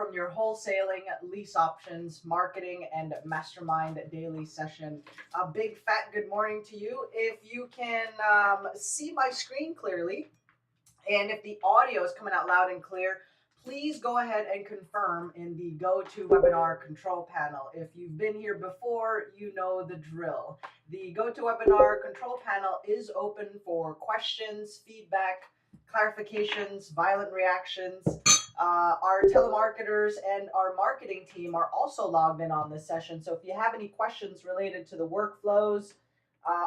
from your wholesaling, lease options, marketing, and mastermind daily session. A big fat good morning to you. If you can see my screen clearly, and if the audio is coming out loud and clear, please go ahead and confirm in the Go to Webinar control panel. If you've been here before, you know the drill. The Go to Webinar control panel is open for questions, feedback, clarifications, violent reactions. Our telemarketers and our marketing team are also logged in on this session. So if you have any questions related to the workflows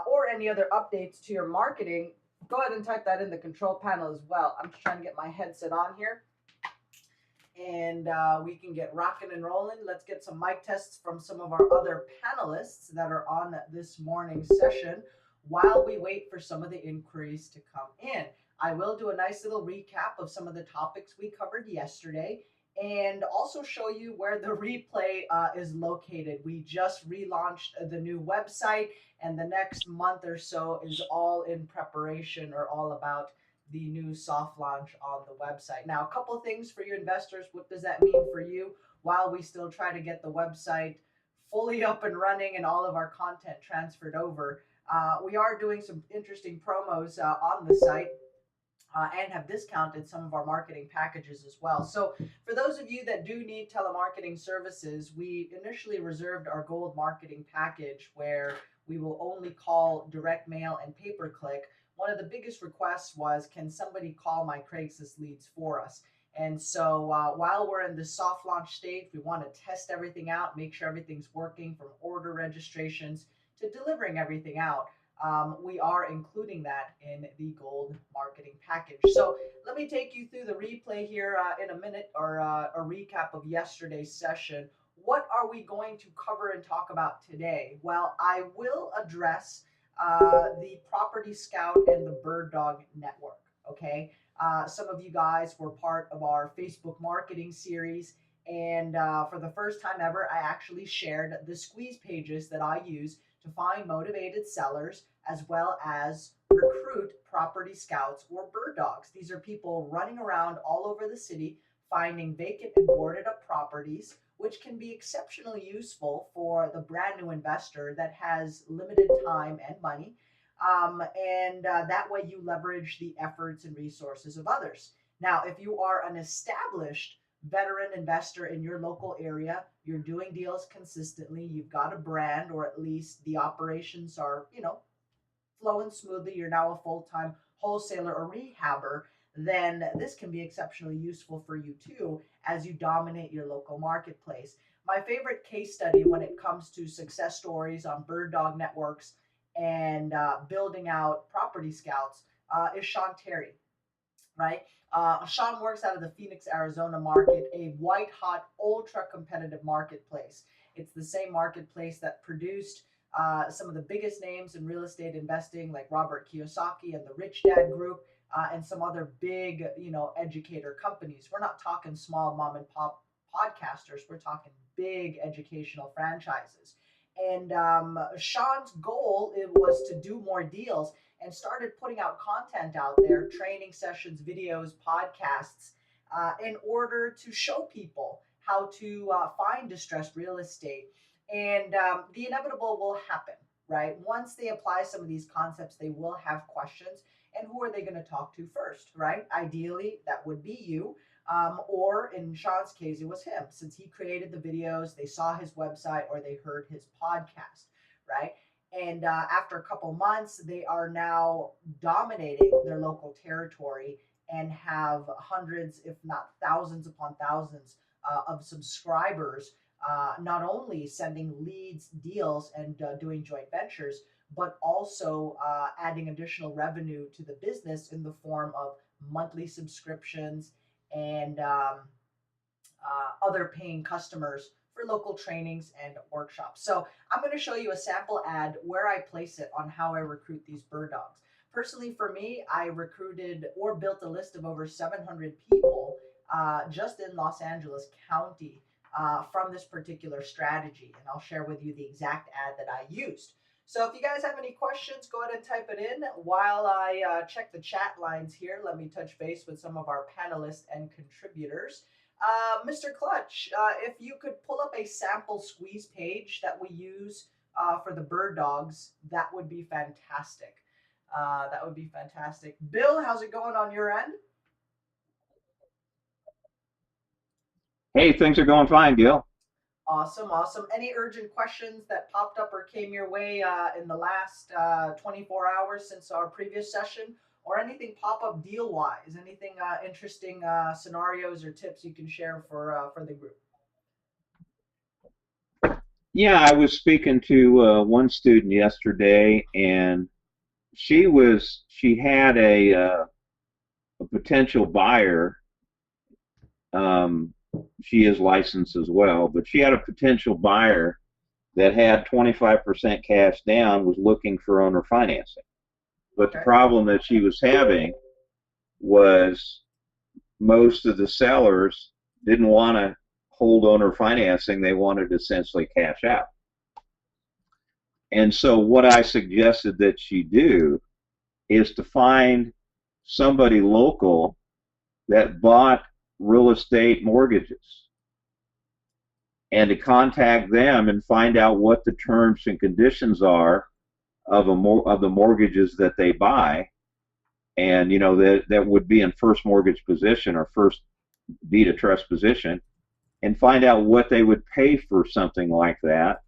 or any other updates to your marketing, go ahead and type that in the control panel as well. I'm just trying to get my headset on here and we can get rocking and rolling. Let's get some mic tests from some of our other panelists that are on this morning's session while we wait for some of the inquiries to come in. I will do a nice little recap of some of the topics we covered yesterday and also show you where the replay is located. We just relaunched the new website, and the next month or so is all in preparation or all about the new soft launch on the website. Now, a couple of things for you investors. What does that mean for you while we still try to get the website fully up and running and all of our content transferred over? We are doing some interesting promos on the site. And have discounted some of our marketing packages as well. So for those of you that do need telemarketing services, we initially reserved our gold marketing package where we will only call direct mail and pay-per-click. One of the biggest requests was, can somebody call my Craigslist leads for us? And so while we're in the soft launch stage, we want to test everything out, make sure everything's working from order registrations to delivering everything out. We are including that in the gold marketing package. So let me take you through the replay here in a minute, or a recap of yesterday's session. What are we going to cover and talk about today? Well, I will address the Property Scout and the Bird Dog Network. Okay, some of you guys were part of our Facebook marketing series, and for the first time ever, I actually shared the squeeze pages that I use to find motivated sellers as well as recruit property scouts or bird dogs. These are people running around all over the city finding vacant and boarded up properties, which can be exceptionally useful for the brand new investor that has limited time and money. That way you leverage the efforts and resources of others. Now, if you are an established veteran investor in your local area, you're doing deals consistently, you've got a brand, or at least the operations are, flowing smoothly, you're now a full-time wholesaler or rehabber, then this can be exceptionally useful for you too as you dominate your local marketplace. My favorite case study when it comes to success stories on bird dog networks and building out property scouts is Sean Terry, right? Sean works out of the Phoenix, Arizona market, a white hot, ultra competitive marketplace. It's the same marketplace that produced some of the biggest names in real estate investing, like Robert Kiyosaki and the Rich Dad Group, and some other big, educator companies. We're not talking small mom and pop podcasters. We're talking big educational franchises. And Sean's goal it was to do more deals and started putting out content out there, training sessions, videos, podcasts, in order to show people how to find distressed real estate. And the inevitable will happen, right? Once they apply some of these concepts, they will have questions. And who are they going to talk to first, right? Ideally, that would be you. Or in Sean's case, it was him, since he created the videos, they saw his website, or they heard his podcast, right? And after a couple months, they are now dominating their local territory and have hundreds, if not thousands upon thousands of subscribers, not only sending leads, deals, and doing joint ventures, but also adding additional revenue to the business in the form of monthly subscriptions and other paying customers for local trainings and workshops. So I'm going to show you a sample ad where I place it on how I recruit these bird dogs. Personally, for me, I recruited or built a list of over 700 people just in Los Angeles County from this particular strategy. And I'll share with you the exact ad that I used. So if you guys have any questions, go ahead and type it in. While I check the chat lines here, let me touch base with some of our panelists and contributors. Mr. Clutch, if you could pull up a sample squeeze page that we use for the bird dogs, that would be fantastic. That would be fantastic. Bill, how's it going on your end? Hey, things are going fine, Gil. Awesome, awesome. Any urgent questions that popped up or came your way in the last 24 hours since our previous session, or anything pop up deal wise? Anything interesting scenarios or tips you can share for the group? Yeah, I was speaking to one student yesterday, and she had a potential buyer. Um, she is licensed as well, but she had a potential buyer that had 25% cash down, was looking for owner financing. But the Okay. problem that she was having was most of the sellers didn't want to hold owner financing; they wanted to essentially cash out. And so what I suggested that she do is to find somebody local that bought real estate mortgages and to contact them and find out what the terms and conditions are of the mortgages that they buy, and that would be in first mortgage position or first deed of trust position, and find out what they would pay for something like that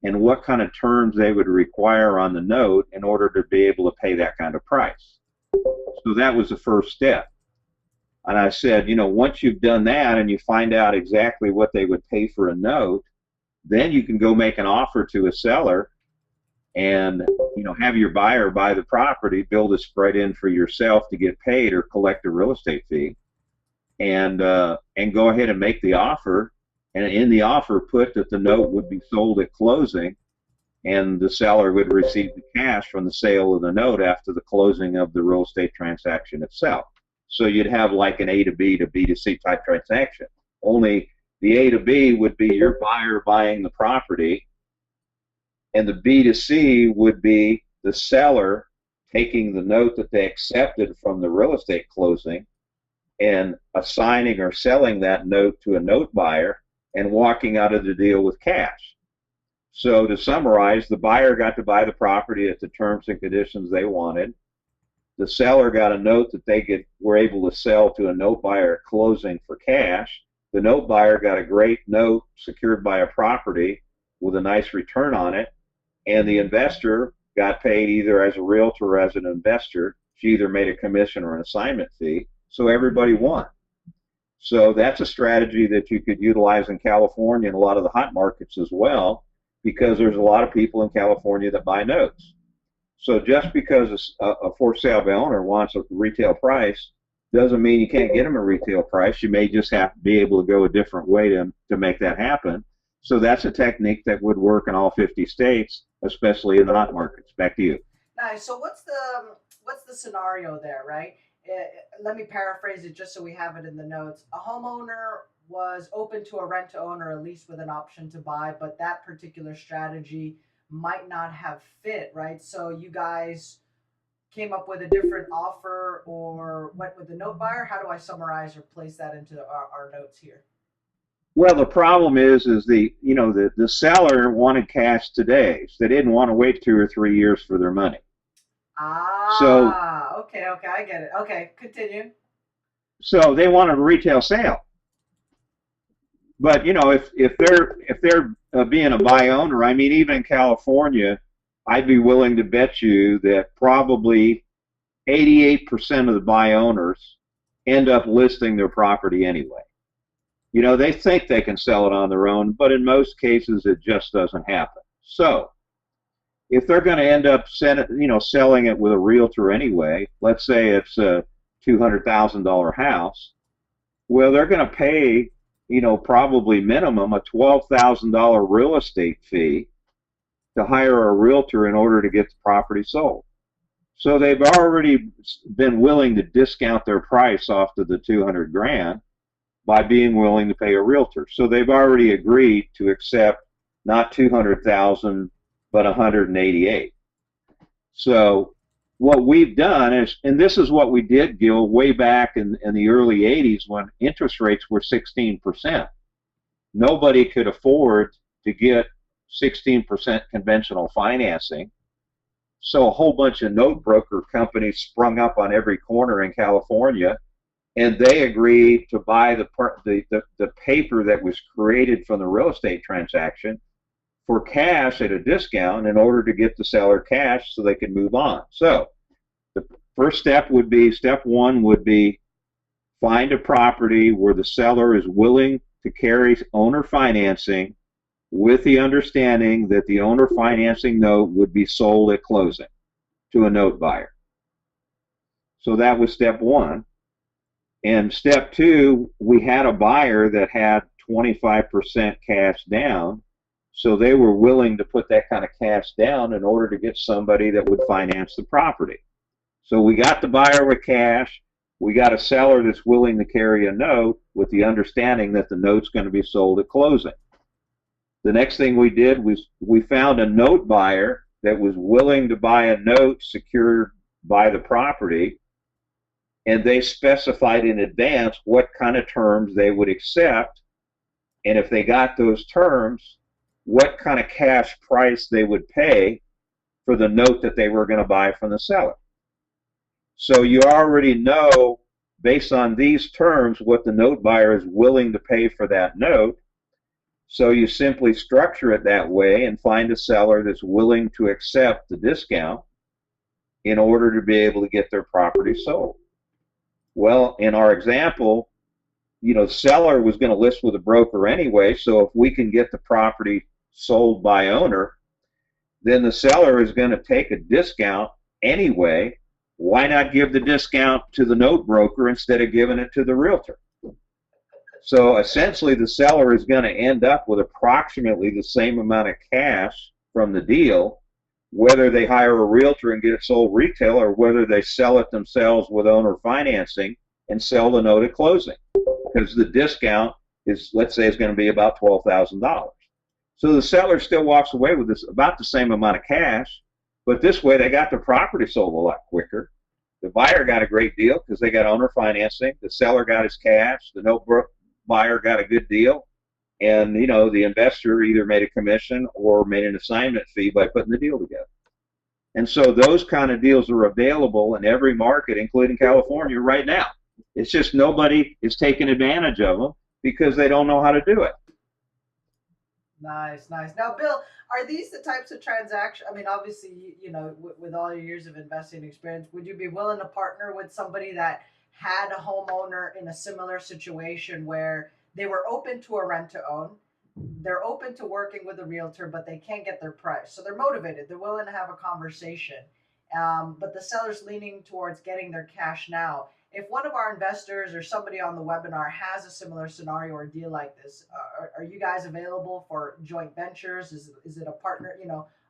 and what kind of terms they would require on the note in order to be able to pay that kind of price. So that was the first step. And I said, once you've done that and you find out exactly what they would pay for a note, then you can go make an offer to a seller and have your buyer buy the property, build a spread in for yourself to get paid or collect a real estate fee, and go ahead and make the offer. And in the offer, put that the note would be sold at closing, and the seller would receive the cash from the sale of the note after the closing of the real estate transaction itself. So you'd have like an A to B to B to C type transaction. Only the A to B would be your buyer buying the property, and the B to C would be the seller taking the note that they accepted from the real estate closing and assigning or selling that note to a note buyer and walking out of the deal with cash. So to summarize, the buyer got to buy the property at the terms and conditions they wanted. The seller got a note that were able to sell to a note buyer at closing for cash. The note buyer got a great note secured by a property with a nice return on it, and the investor got paid either as a realtor or as an investor. She either made a commission or an assignment fee, so everybody won. So that's a strategy that you could utilize in California and a lot of the hot markets as well, because there's a lot of people in California that buy notes. So just because a for sale by owner wants a retail price doesn't mean you can't get them a retail price. You may just have to be able to go a different way to make that happen. So that's a technique that would work in all 50 states, especially in the hot markets. Back to you. Nice. So what's the scenario there, right? Let me paraphrase it just so we have it in the notes. A homeowner was open to a rent to own or a lease with an option to buy, but that particular strategy might not have fit, right? So you guys came up with a different offer or went with the note buyer. How do I summarize or place that into our notes here? Well, the problem is the seller wanted cash today. So they didn't want to wait 2 or 3 years for their money. So Okay, okay, I get it. Okay, continue. so they wanted a retail sale. But if they're being a buy owner, I mean, even in California, I'd be willing to bet you that probably 88% of the buy owners end up listing their property anyway. They think they can sell it on their own, but in most cases, it just doesn't happen. So if they're going to end up selling it with a realtor anyway, let's say it's a $200,000 house, well, they're going to pay, probably minimum a $12,000 real estate fee to hire a realtor in order to get the property sold. So they've already been willing to discount their price off to the 200 grand by being willing to pay a realtor. So they've already agreed to accept not 200,000 but 188. So what we've done is, and this is what we did, Gil, way back in the early 80s when interest rates were 16%. Nobody could afford to get 16% conventional financing. So a whole bunch of note broker companies sprung up on every corner in California, and they agreed to buy the paper that was created from the real estate transaction for cash at a discount in order to get the seller cash so they could move on. So the first step would be, step one would be find a property where the seller is willing to carry owner financing with the understanding that the owner financing note would be sold at closing to a note buyer. So that was step one. And step two, we had a buyer that had 25% cash down. So they were willing to put that kind of cash down in order to get somebody that would finance the property. So we got the buyer with cash. We got a seller that's willing to carry a note with the understanding that the note's going to be sold at closing. The next thing we did was we found a note buyer that was willing to buy a note secured by the property, and they specified in advance what kind of terms they would accept, and if they got those terms, what kind of cash price they would pay for the note that they were going to buy from the seller. So you already know, based on these terms, what the note buyer is willing to pay for that note. So you simply structure it that way and find a seller that's willing to accept the discount in order to be able to get their property sold. Well, in our example, the seller was going to list with a broker anyway, so if we can get the property sold by owner, then the seller is going to take a discount anyway. Why not give the discount to the note broker instead of giving it to the realtor? So essentially the seller is going to end up with approximately the same amount of cash from the deal, whether they hire a realtor and get it sold retail or whether they sell it themselves with owner financing and sell the note at closing, because the discount is, let's say, is going to be about $12,000. So the seller still walks away with this about the same amount of cash, but this way they got the property sold a lot quicker. The buyer got a great deal because they got owner financing. The seller got his cash. The note buyer got a good deal. And, the investor either made a commission or made an assignment fee by putting the deal together. And so those kind of deals are available in every market, including California, right now. It's just nobody is taking advantage of them because they don't know how to do it. Nice, nice. Now, Bill, are these the types of transactions? I mean, obviously, with all your years of investing experience, would you be willing to partner with somebody that had a homeowner in a similar situation where they were open to a rent to own, they're open to working with a realtor, but they can't get their price? So they're motivated, they're willing to have a conversation, but the seller's leaning towards getting their cash now. If one of our investors or somebody on the webinar has a similar scenario or deal like this, are you guys available for joint ventures? Is it a partner?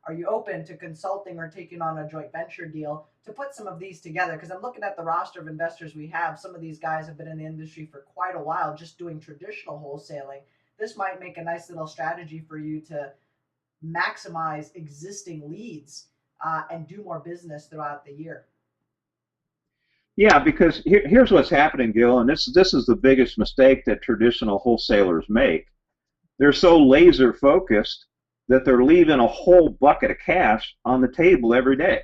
Are you open to consulting or taking on a joint venture deal to put some of these together? Because I'm looking at the roster of investors we have. Some of these guys have been in the industry for quite a while, just doing traditional wholesaling. This might make a nice little strategy for you to maximize existing leads and do more business throughout the year. Yeah, because here's what's happening, Gil, and this is the biggest mistake that traditional wholesalers make. They're so laser focused that they're leaving a whole bucket of cash on the table every day.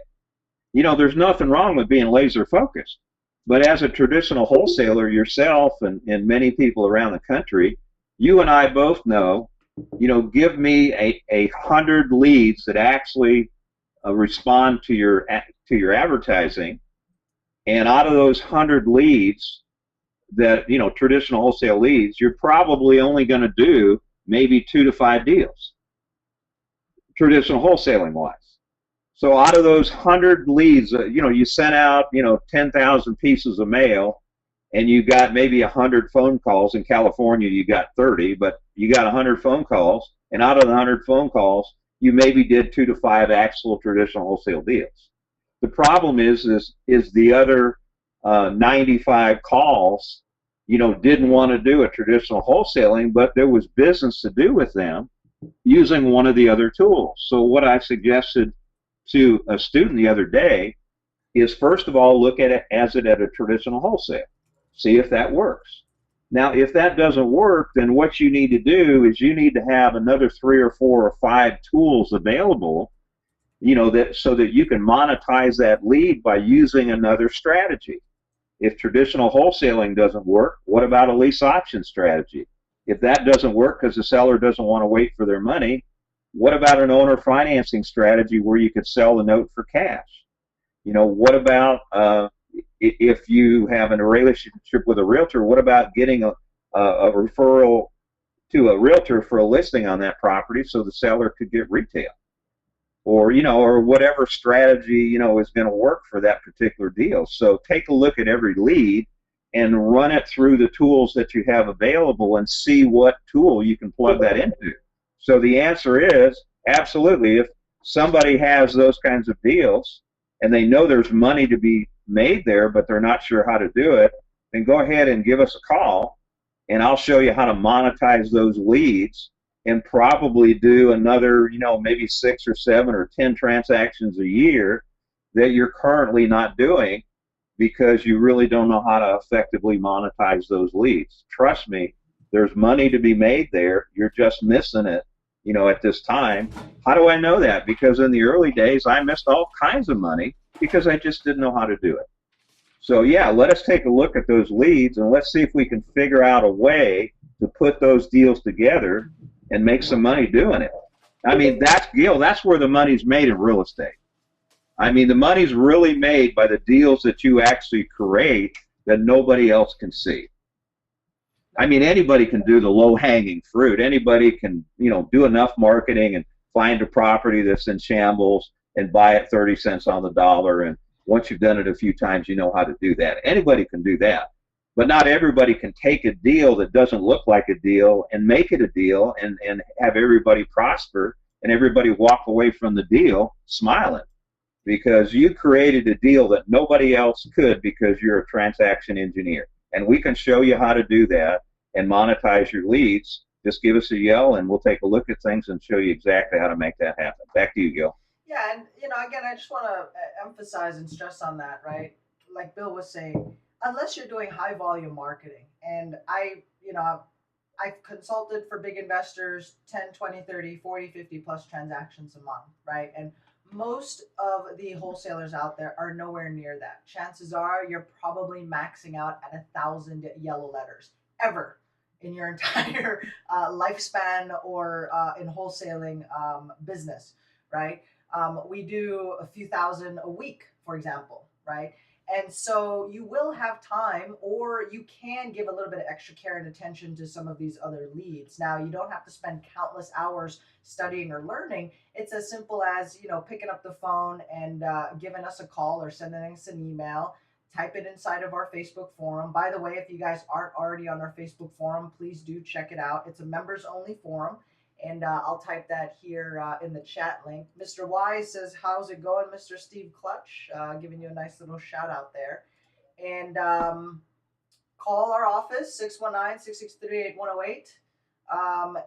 There's nothing wrong with being laser focused, but as a traditional wholesaler yourself and many people around the country, you and I both know, give me 100 leads that actually respond to your advertising. And out of those 100 leads that, traditional wholesale leads, you're probably only going to do maybe 2 to 5 deals, traditional wholesaling wise. So out of those 100 leads, you sent out, 10,000 pieces of mail and you got maybe 100 phone calls. In California, you got 30, but you got 100 phone calls. And out of the 100 phone calls, you maybe did 2 to 5 actual traditional wholesale deals. The problem is the other 95 calls, didn't want to do a traditional wholesaling, but there was business to do with them using one of the other tools. So what I suggested to a student the other day is first of all look at it as it at a traditional wholesale. See if that works. Now, if that doesn't work, then what you need to do is you need to have another 3 or 4 or 5 tools available, that so that you can monetize that lead by using another strategy. If traditional wholesaling doesn't work, what about a lease option strategy? If that doesn't work because the seller doesn't want to wait for their money, what about an owner financing strategy where you could sell the note for cash? What about if you have a relationship with a realtor, what about getting a referral to a realtor for a listing on that property so the seller could get retail? Or whatever strategy, is going to work for that particular deal. So take a look at every lead and run it through the tools that you have available and see what tool you can plug that into. So the answer is absolutely. If somebody has those kinds of deals and they know there's money to be made there, but they're not sure how to do it, then go ahead and give us a call and I'll show you how to monetize those leads and probably do another, maybe 6 or 7 or 10 transactions a year that you're currently not doing because you really don't know how to effectively monetize those leads. Trust me, there's money to be made there. You're just missing it, at this time. How do I know that? Because in the early days, I missed all kinds of money because I just didn't know how to do it. So yeah, let us take a look at those leads and let's see if we can figure out a way to put those deals together and make some money doing it. I mean, that's where the money's made in real estate. I mean, the money's really made by the deals that you actually create that nobody else can see. I mean, anybody can do the low-hanging fruit. Anybody can, do enough marketing and find a property that's in shambles and buy it 30 cents on the dollar. And once you've done it a few times, you know how to do that. Anybody can do that. But not everybody can take a deal that doesn't look like a deal and make it a deal and have everybody prosper and everybody walk away from the deal smiling because you created a deal that nobody else could because you're a transaction engineer. And we can show you how to do that and monetize your leads. Just give us a yell and we'll take a look at things and show you exactly how to make that happen. Back to you, Gil. Yeah, and again, I just want to emphasize and stress on that, right? Like Bill was saying, unless you're doing high volume marketing, and I've consulted for big investors 10, 20, 30, 40, 50 plus transactions a month, right? And most of the wholesalers out there are nowhere near that. Chances are you're probably maxing out at 1,000 yellow letters ever in your entire lifespan or in wholesaling business, right? We do a few thousand a week, for example, right? And so you will have time, or you can give a little bit of extra care and attention to some of these other leads. Now, you don't have to spend countless hours studying or learning. It's as simple as, picking up the phone and giving us a call or sending us an email. Type it inside of our Facebook forum. By the way, if you guys aren't already on our Facebook forum, please do check it out. It's a members only forum. And I'll type that here in the chat link. Mr. Wise says, "How's it going, Mr. Steve Clutch?" Giving you a nice little shout out there. And call our office, 619-663-8108.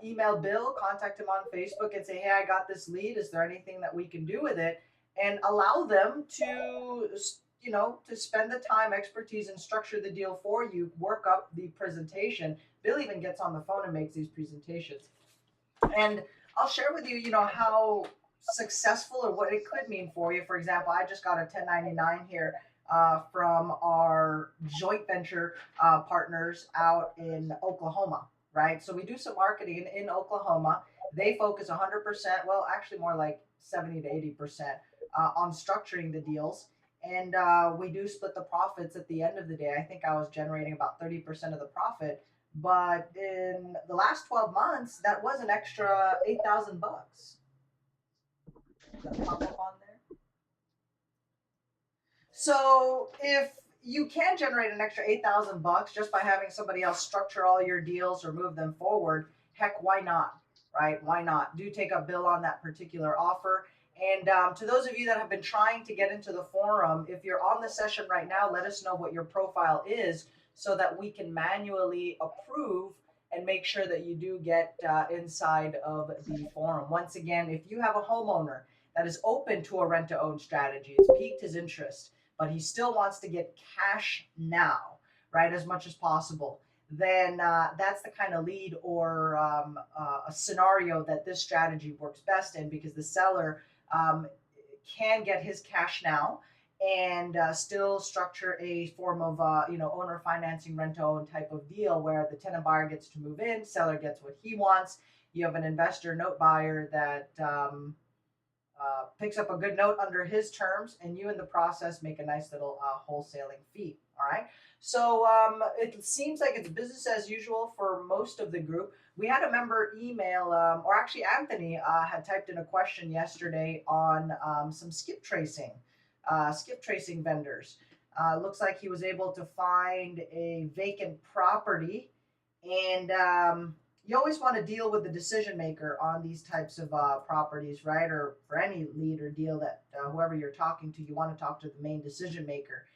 Email Bill, contact him on Facebook and say, "Hey, I got this lead. Is there anything that we can do with it?" And allow them to, to spend the time, expertise, and structure the deal for you, work up the presentation. Bill even gets on the phone and makes these presentations. And I'll share with you, how successful or what it could mean for you. For example, I just got a 1099 here from our joint venture partners out in Oklahoma, right? So we do some marketing in Oklahoma. They focus 100%, well, actually more like 70 to 80% on structuring the deals. And we do split the profits at the end of the day. I think I was generating about 30% of the profit. But in the last 12 months, that was an extra 8,000 bucks. Does that pop up on there? So if you can generate an extra 8,000 bucks just by having somebody else structure all your deals or move them forward, heck, why not? Right? Why not? Do take a bill on that particular offer. And to those of you that have been trying to get into the forum, if you're on the session right now, let us know what your profile is so that we can manually approve and make sure that you do get inside of the forum. Once again, if you have a homeowner that is open to a rent-to-own strategy, it's piqued his interest, but he still wants to get cash now, right, as much as possible, then that's the kind of lead or a scenario that this strategy works best in, because the seller um, can get his cash now and still structure a form of owner financing rent to own type of deal where the tenant buyer gets to move in, seller gets what he wants. You have an investor note buyer that picks up a good note under his terms, and you in the process make a nice little wholesaling fee. All right. So it seems like it's business as usual for most of the group. We had a member email, or actually Anthony had typed in a question yesterday on some skip tracing vendors. Looks like he was able to find a vacant property, and you always want to deal with the decision maker on these types of properties, right? Or for any lead or deal that whoever you're talking to, you want to talk to the main decision maker.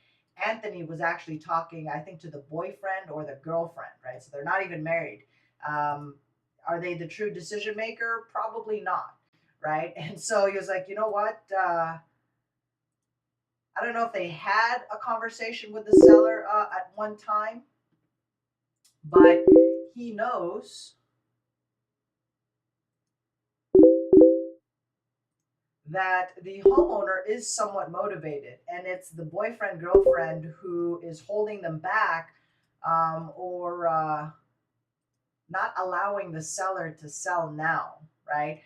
Anthony was actually talking, I think, to the boyfriend or the girlfriend, right? So they're not even married. Um, are they the true decision maker? Probably not, right? And so he was like, you know what? I don't know if they had a conversation with the seller at one time, but he knows that the homeowner is somewhat motivated, and it's the boyfriend girlfriend who is holding them back, or not allowing the seller to sell now, right?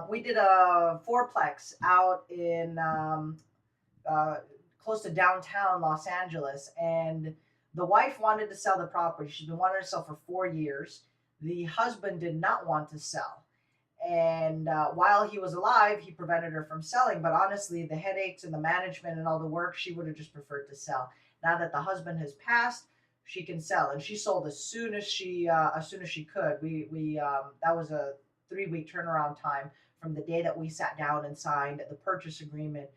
We did a fourplex out in uh, close to downtown Los Angeles, and the wife wanted to sell the property. She's been wanting to sell for 4 years. The husband did not want to sell, and while he was alive, he prevented her from selling. But honestly, the headaches and the management and all the work, she would have just preferred to sell. Now that the husband has passed, she can sell, and she sold as soon as she could. We that was a 3 week turnaround time from the day that we sat down and signed the purchase agreement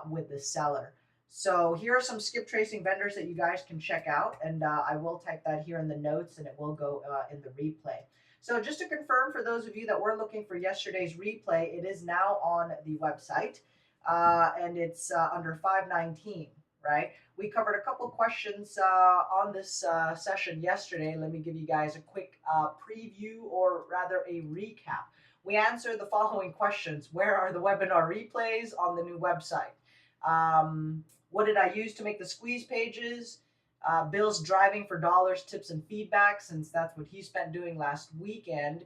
with the seller. So here are some skip tracing vendors that you guys can check out, and I will type that here in the notes, and it will go in the replay. So just to confirm, for those of you that were looking for yesterday's replay, it is now on the website, and it's under 519, right? We covered a couple questions on this session yesterday. Let me give you guys a quick preview, or rather a recap. We answered the following questions. Where are the webinar replays on the new website? What did I use to make the squeeze pages? Bill's driving for dollars, tips, and feedback, since that's what he spent doing last weekend.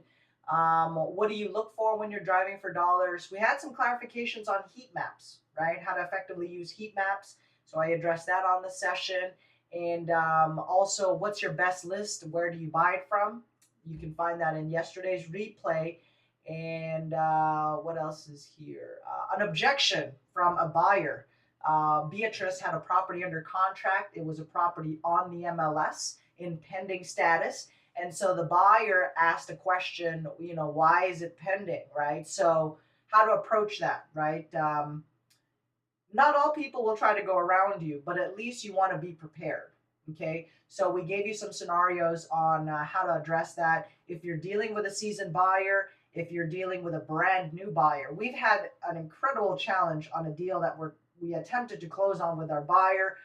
What do you look for when you're driving for dollars? We had some clarifications on heat maps, right? How to effectively use heat maps. So I addressed that on the session. And also, what's your best list? Where do you buy it from? You can find that in yesterday's replay. And what else is here? An objection from a buyer. Beatrice had a property under contract. It was a property on the MLS in pending status. And so the buyer asked a question, why is it pending, right? So how to approach that, right? Not all people will try to go around you, but at least you want to be prepared. Okay. So we gave you some scenarios on how to address that. If you're dealing with a seasoned buyer, if you're dealing with a brand new buyer, we've had an incredible challenge on a deal that we attempted to close on with our buyer,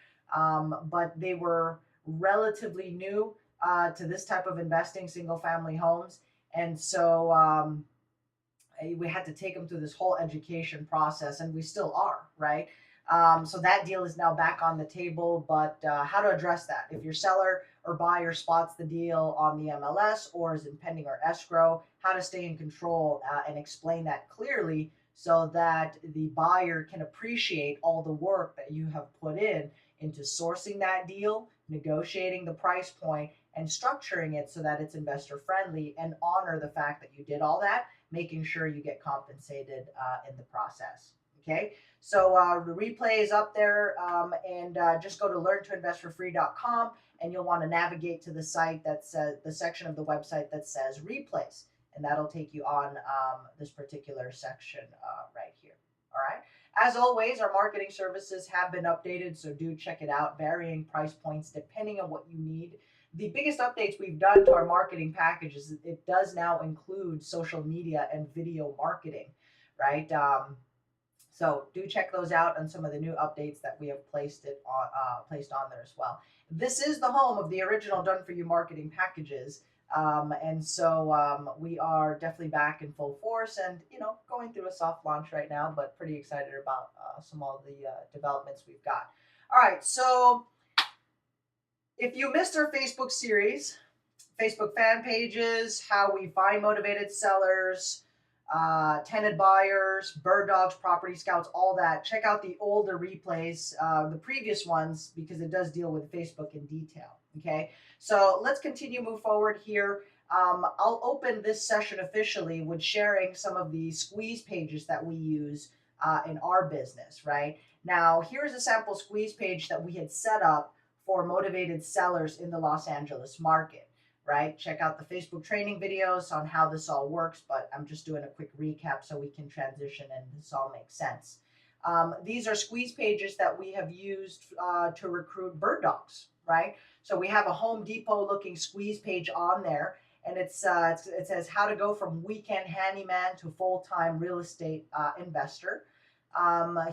but they were relatively new to this type of investing, single family homes. And so we had to take them through this whole education process, and we still are, right? So that deal is now back on the table, but how to address that? If your seller or buyer spots the deal on the MLS or is in pending or escrow, how to stay in control and explain that clearly so that the buyer can appreciate all the work that you have put in into sourcing that deal, negotiating the price point, and structuring it so that it's investor friendly, and honor the fact that you did all that, making sure you get compensated in the process. Okay, so the replay is up there, and just go to learntoinvestforfree.com, and you'll want to navigate to the site that says, the section of the website that says replays, and that'll take you on this particular section right here. All right. As always, our marketing services have been updated, so do check it out. Varying price points depending on what you need. The biggest updates we've done to our marketing package is it does now include social media and video marketing, right? So do check those out and some of the new updates that we have placed on there as well. This is the home of the original Done For You marketing packages. And so we are definitely back in full force and, going through a soft launch right now, but pretty excited about some of the developments we've got. All right. So if you missed our Facebook series, Facebook fan pages, how we find motivated sellers, tenant buyers, bird dogs, property scouts, all that. Check out the older replays, the previous ones, because it does deal with Facebook in detail. Okay, so let's move forward here. I'll open this session officially with sharing some of the squeeze pages that we use in our business. Right now, here's a sample squeeze page that we had set up for motivated sellers in the Los Angeles market. Right? Check out the Facebook training videos on how this all works, but I'm just doing a quick recap so we can transition and this all makes sense. These are squeeze pages that we have used to recruit bird dogs, right? So we have a Home Depot looking squeeze page on there, and it says how to go from weekend handyman to full-time real estate investor.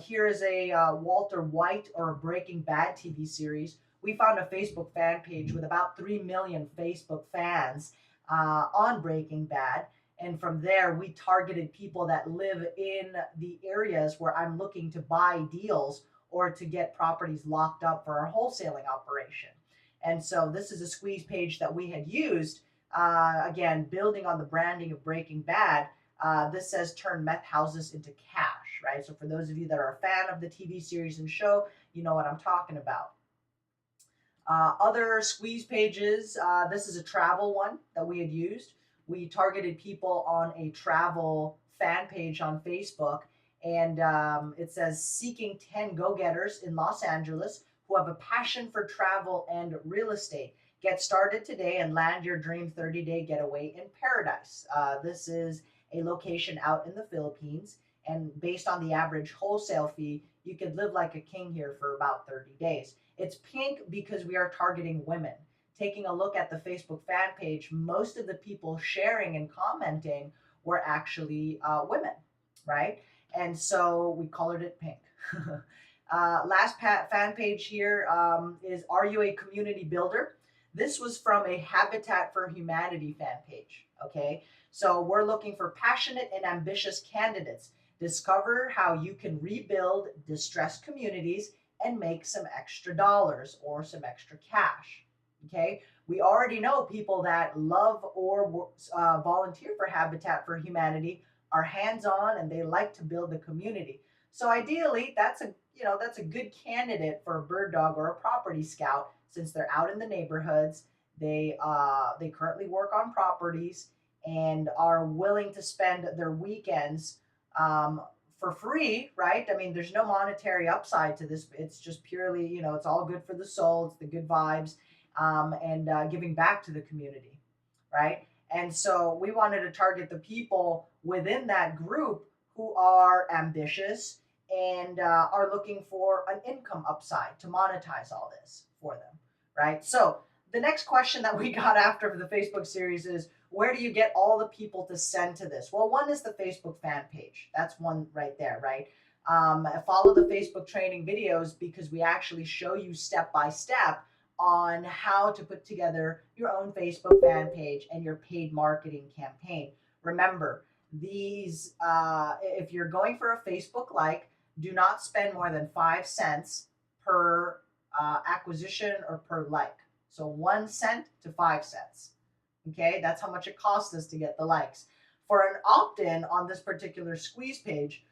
Here is a Walter White or a Breaking Bad TV series. We found a Facebook fan page with about 3 million Facebook fans on Breaking Bad. And from there, we targeted people that live in the areas where I'm looking to buy deals or to get properties locked up for our wholesaling operation. And so this is a squeeze page that we had used, again, building on the branding of Breaking Bad. This says turn meth houses into cash, right? So for those of you that are a fan of the TV series and show, you know what I'm talking about. Other squeeze pages, this is a travel one that we had used. We targeted people on a travel fan page on Facebook, and it says seeking 10 go-getters in Los Angeles who have a passion for travel and real estate. Get started today and land your dream 30-day getaway in paradise. This is a location out in the Philippines, and based on the average wholesale fee, you could live like a king here for about 30 days. It's pink because we are targeting women. Taking a look at the Facebook fan page, most of the people sharing and commenting were actually women, right? And so we colored it pink. Last fan page here is Are You a Community Builder? This was from a Habitat for Humanity fan page, okay? So we're looking for passionate and ambitious candidates. Discover how you can rebuild distressed communities and make some extra dollars or some extra cash. Okay, we already know people that love or volunteer for Habitat for Humanity are hands-on and they like to build the community. So ideally, that's a good candidate for a bird dog or a property scout since they're out in the neighborhoods. They currently work on properties and are willing to spend their weekends um, for free, right? I mean, there's no monetary upside to this. It's just purely, it's all good for the soul. It's the good vibes and giving back to the community, right? And so we wanted to target the people within that group who are ambitious and are looking for an income upside to monetize all this for them, right? So the next question that we got after the Facebook series is, where do you get all the people to send to this? Well, one is the Facebook fan page. That's one right there, right? Follow the Facebook training videos because we actually show you step by step on how to put together your own Facebook fan page and your paid marketing campaign. Remember, if you're going for a Facebook like, do not spend more than 5 cents per acquisition or per like. So 1 cent to 5 cents. Okay, that's how much it costs us to get the likes. For an opt-in on this particular squeeze page,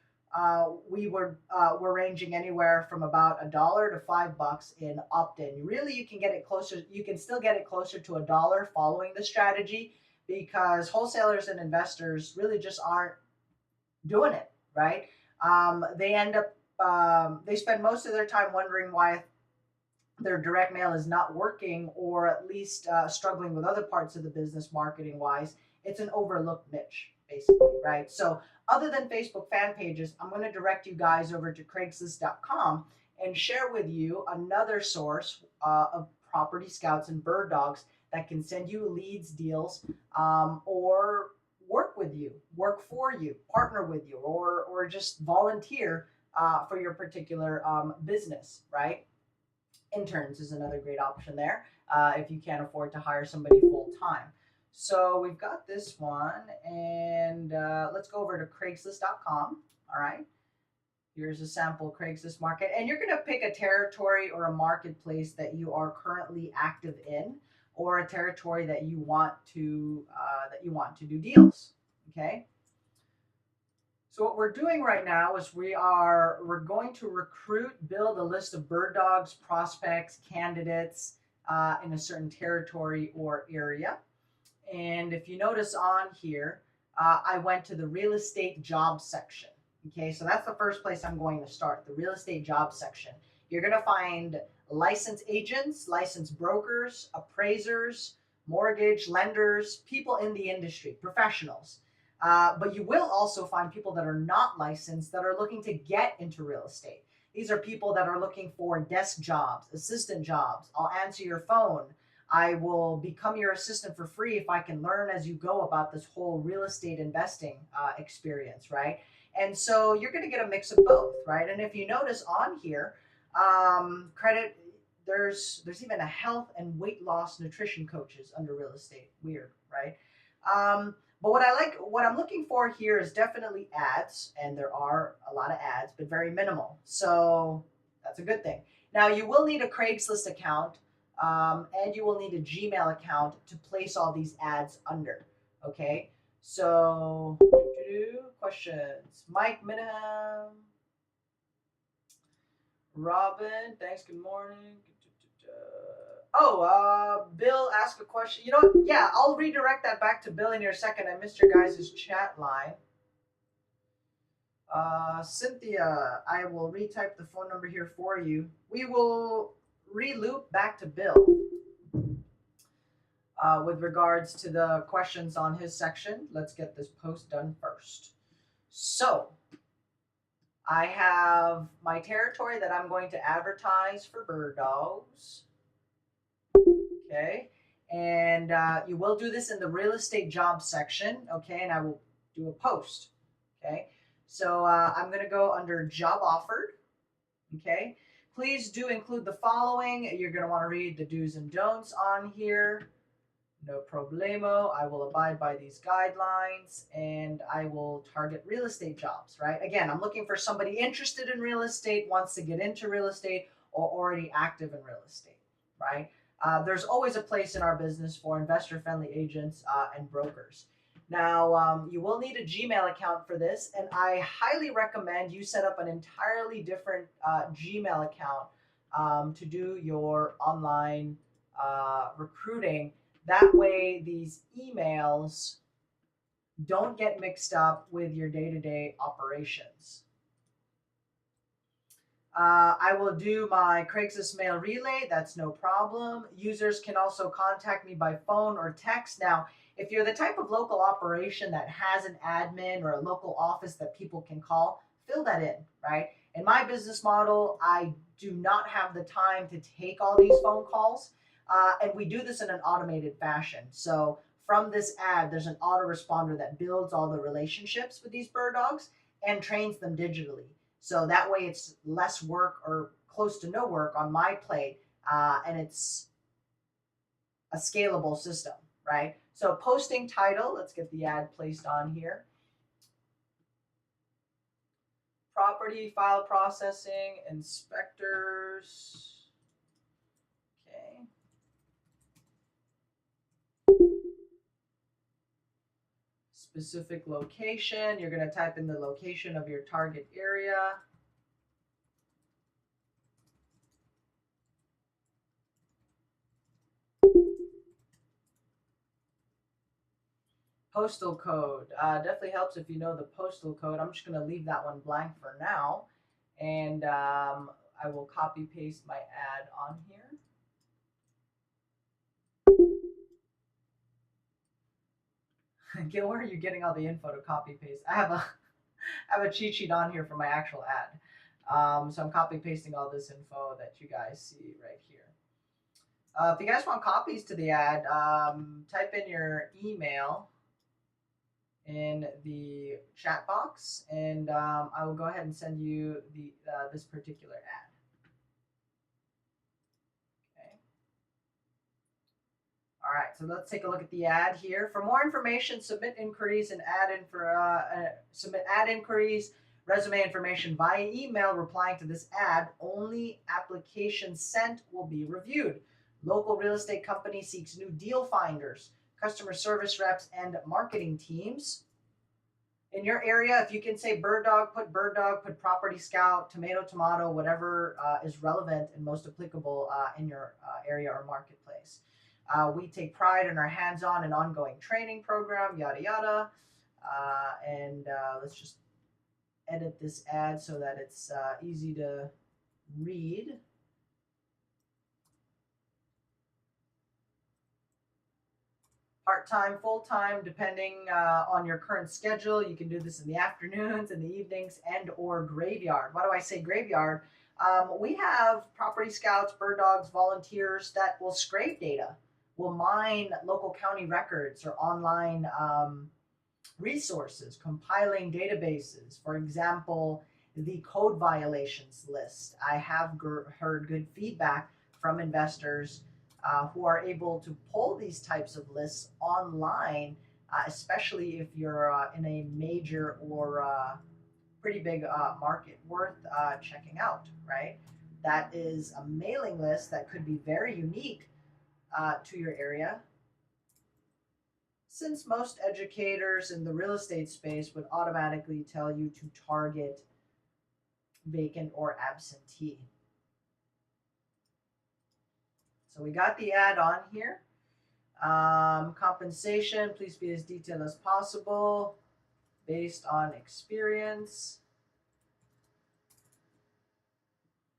we're ranging anywhere from about $1 to $5 in opt-in. Really, you can get it closer. You can still get it closer to $1 following the strategy because wholesalers and investors really just aren't doing it right. They end up they spend most of their time wondering why their direct mail is not working or at least struggling with other parts of the business marketing wise. It's an overlooked niche, basically, right? So, other than Facebook fan pages, I'm going to direct you guys over to Craigslist.com and share with you another source of property scouts and bird dogs that can send you leads, deals, or work with you, work for you, partner with you, or just volunteer for your particular business, right? Interns is another great option there if you can't afford to hire somebody full time. So we've got this one, and let's go over to Craigslist.com. All right. Here's a sample Craigslist market, and you're going to pick a territory or a marketplace that you are currently active in, or a territory that you want to do deals. Okay. So what we're doing right now is we're going to build a list of bird dogs, prospects, candidates in a certain territory or area. And if you notice on here, I went to the real estate jobs section. Okay, so that's the first place I'm going to start, the real estate jobs section. You're going to find licensed agents, licensed brokers, appraisers, mortgage lenders, people in the industry, professionals. But you will also find people that are not licensed that are looking to get into real estate. These are people that are looking for desk jobs, assistant jobs. I'll answer your phone. I will become your assistant for free if I can learn as you go about this whole real estate investing experience, right? And so you're going to get a mix of both, right? And if you notice on here, credit, there's even a health and weight loss nutrition coaches under real estate. Weird, right? But what I'm looking for here is definitely ads, and there are a lot of ads, but very minimal. So that's a good thing. Now you will need a Craigslist account, and you will need a Gmail account to place all these ads under. Okay, so questions. Mike Minham, Robin, thanks. Good morning. Oh, Bill asked a question. You know what? Yeah, I'll redirect that back to Bill in your second. I missed your guys' chat line. Cynthia, I will retype the phone number here for you. We will re-loop back to Bill with regards to the questions on his section. Let's get this post done first. So I have my territory that I'm going to advertise for bird dogs. Okay. And you will do this in the real estate job section. Okay. And I will do a post. Okay. So I'm going to go under job offered. Okay. Please do include the following. You're going to want to read the do's and don'ts on here. No problemo. I will abide by these guidelines, and I will target real estate jobs, right? Again, I'm looking for somebody interested in real estate, wants to get into real estate, or already active in real estate, right? There's always a place in our business for investor-friendly agents and brokers. Now, you will need a Gmail account for this, and I highly recommend you set up an entirely different Gmail account to do your online recruiting. That way, these emails don't get mixed up with your day-to-day operations. I will do my Craigslist mail relay. That's no problem. Users can also contact me by phone or text. Now, if you're the type of local operation that has an admin or a local office that people can call, fill that in, right? In my business model, I do not have the time to take all these phone calls. And we do this in an automated fashion. So from this ad, there's an autoresponder that builds all the relationships with these bird dogs and trains them digitally. So that way it's less work or close to no work on my plate, and it's a scalable system, right? So posting title, let's get the ad placed on here. Property, file processing, inspectors. Okay. Specific location, you're going to type in the location of your target area. Postal code, definitely helps if you know the postal code. I'm just going to leave that one blank for now, and I will copy paste my ad on here. Gil, where are you getting all the info to copy paste? I have a cheat sheet on here for my actual ad. So I'm copy pasting all this info that you guys see right here. If you guys want copies to the ad, type in your email in the chat box, and I will go ahead and send you the this particular ad. Okay. All right, so let's take a look at the ad here. For more information, submit inquiries and submit ad inquiries, resume information via email. Replying to this ad, only applications sent will be reviewed. Local real estate company seeks new deal finders, customer service reps, and marketing teams. In your area, if you can say bird dog, put property scout, tomato, whatever is relevant and most applicable in your area or marketplace. We take pride in our hands-on and ongoing training program, yada yada. And let's just edit this ad so that it's easy to read. Part-time, full-time, depending on your current schedule. You can do this in the afternoons, in the evenings, and or graveyard. Why do I say graveyard? We have property scouts, bird dogs, volunteers that will scrape data, will mine local county records or online resources, compiling databases. For example, the code violations list. I have heard good feedback from investors who are able to pull these types of lists online, especially if you're in a major or pretty big market worth checking out, right? That is a mailing list that could be very unique to your area, since most educators in the real estate space would automatically tell you to target vacant or absentee. So we got the ad on here. Compensation, please be as detailed as possible based on experience.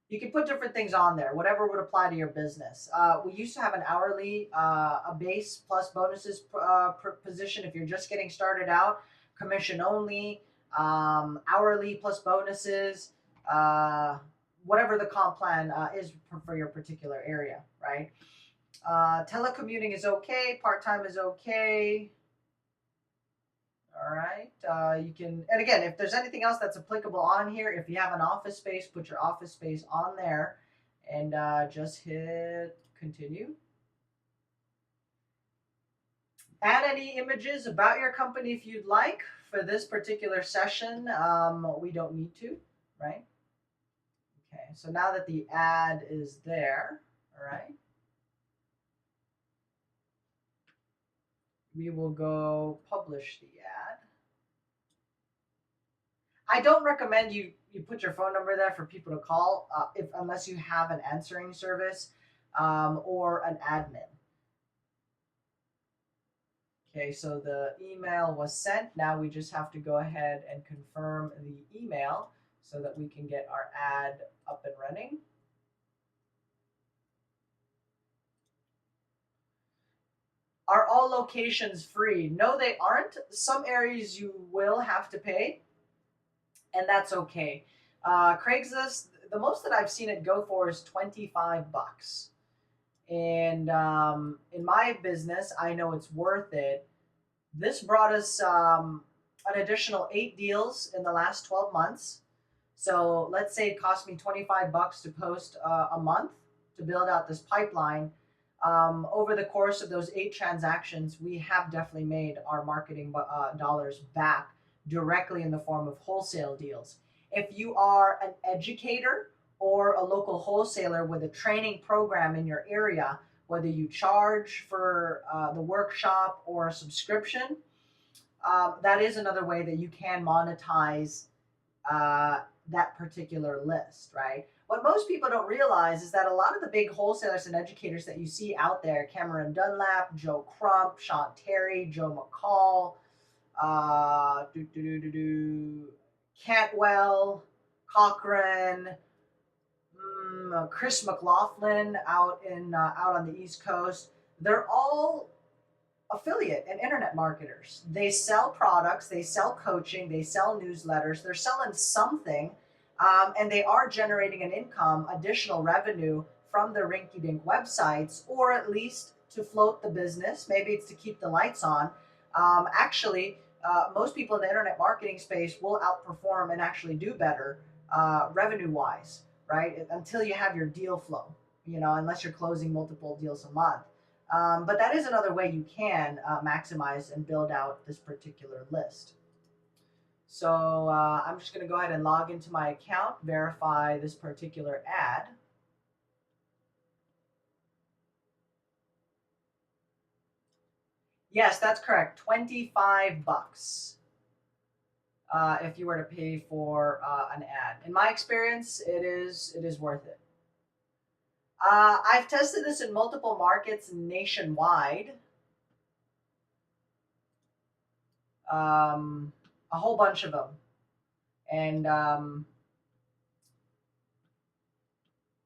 You can put different things on there, whatever would apply to your business. We used to have an hourly, a base plus bonuses per position if you're just getting started out, commission only, hourly plus bonuses, whatever the comp plan is for your particular area, right? Telecommuting is okay, part-time is okay. All right. You can, and again, if there's anything else that's applicable on here, if you have an office space, put your office space on there and just hit continue. Add any images about your company if you'd like. For this particular session, we don't need to, right? Okay, so now that the ad is there, all right, we will go publish the ad. I don't recommend you put your phone number there for people to call if unless you have an answering service or an admin. Okay, so the email was sent. Now we just have to go ahead and confirm the email so that we can get our ad up and running. Are all locations free? No, they aren't. Some areas you will have to pay, and that's okay. Craigslist, the most that I've seen it go for is $25. And in my business, I know it's worth it. This brought us an additional 8 deals in the last 12 months. So let's say it cost me $25 to post a month to build out this pipeline. Over the course of those 8 transactions, we have definitely made our marketing dollars back directly in the form of wholesale deals. If you are an educator or a local wholesaler with a training program in your area, whether you charge for the workshop or a subscription, that is another way that you can monetize that particular list, right? What most people don't realize is that a lot of the big wholesalers and educators that you see out there, Cameron Dunlap, Joe Crump, Sean Terry, Joe McCall, Cantwell, Cochran, Chris McLaughlin out on the East Coast, they're all affiliate and internet marketers. They sell products, they sell coaching, they sell newsletters, they're selling something, and they are generating an income, additional revenue from their rinky-dink websites, or at least to float the business. Maybe it's to keep the lights on. Actually, most people in the internet marketing space will outperform and actually do better revenue wise, right? Until you have your deal flow, unless you're closing multiple deals a month. But that is another way you can maximize and build out this particular list. So I'm just going to go ahead and log into my account, verify this particular ad. Yes, that's correct. 25 bucks if you were to pay for an ad. In my experience, it is worth it. I've tested this in multiple markets nationwide. A whole bunch of them. And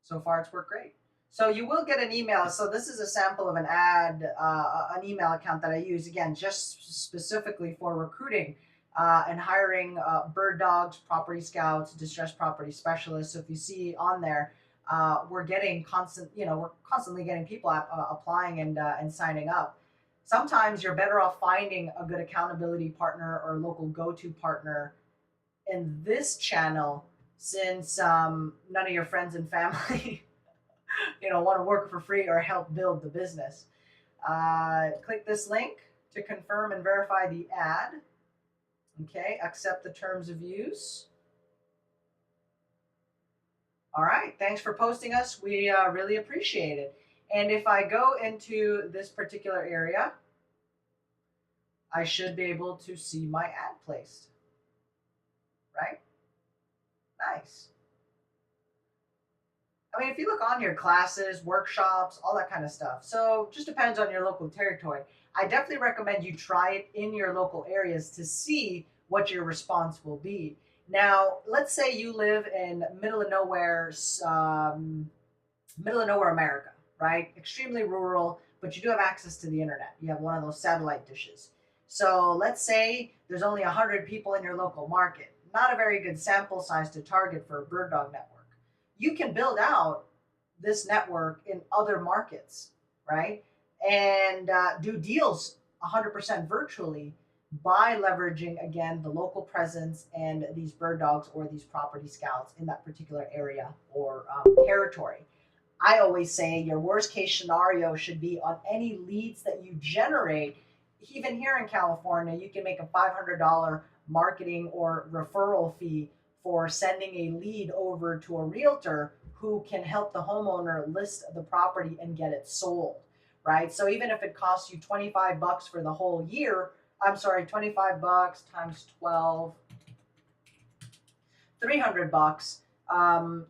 so far it's worked great. So you will get an email. So this is a sample of an ad, an email account that I use, again, just specifically for recruiting and hiring bird dogs, property scouts, distressed property specialists. So if you see on there, we're getting we're constantly getting people applying and signing up. Sometimes you're better off finding a good accountability partner or local go-to partner in this channel, since none of your friends and family want to work for free or help build the business. Click this link to confirm and verify the ad. Okay, accept the terms of use. All right, thanks for posting us. We really appreciate it. And if I go into this particular area, I should be able to see my ad placed. Right? Nice. I mean, if you look on your classes, workshops, all that kind of stuff. So just depends on your local territory. I definitely recommend you try it in your local areas to see what your response will be. Now, let's say you live in middle of nowhere America, right? Extremely rural, but you do have access to the internet. You have one of those satellite dishes. So let's say there's only 100 people in your local market. Not a very good sample size to target for a bird dog network. You can build out this network in other markets, right? And do deals 100% virtually by leveraging, again, the local presence and these bird dogs or these property scouts in that particular area or territory. I always say your worst case scenario should be on any leads that you generate. Even here in California, you can make a $500 marketing or referral fee for sending a lead over to a realtor who can help the homeowner list the property and get it sold, right? So even if it costs you 25 bucks for the whole year, 25 bucks times 12, 300 bucks.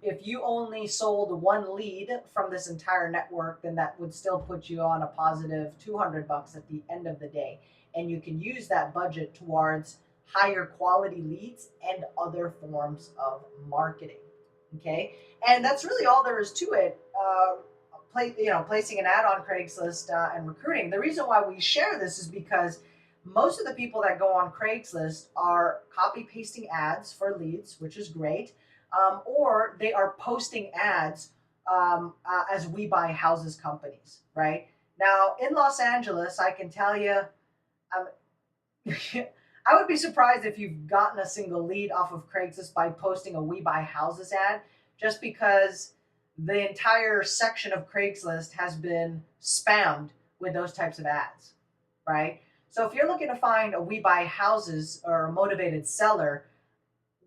If you only sold one lead from this entire network, then that would still put you on a positive 200 bucks at the end of the day. And you can use that budget towards higher quality leads and other forms of marketing. Okay. And that's really all there is to it. Placing an ad on Craigslist and recruiting. The reason why we share this is because most of the people that go on Craigslist are copy pasting ads for leads, which is great. Or they are posting ads as We Buy Houses companies, right? Now, in Los Angeles, I can tell you, I would be surprised if you've gotten a single lead off of Craigslist by posting a We Buy Houses ad, just because the entire section of Craigslist has been spammed with those types of ads, right? So if you're looking to find a We Buy Houses or a motivated seller,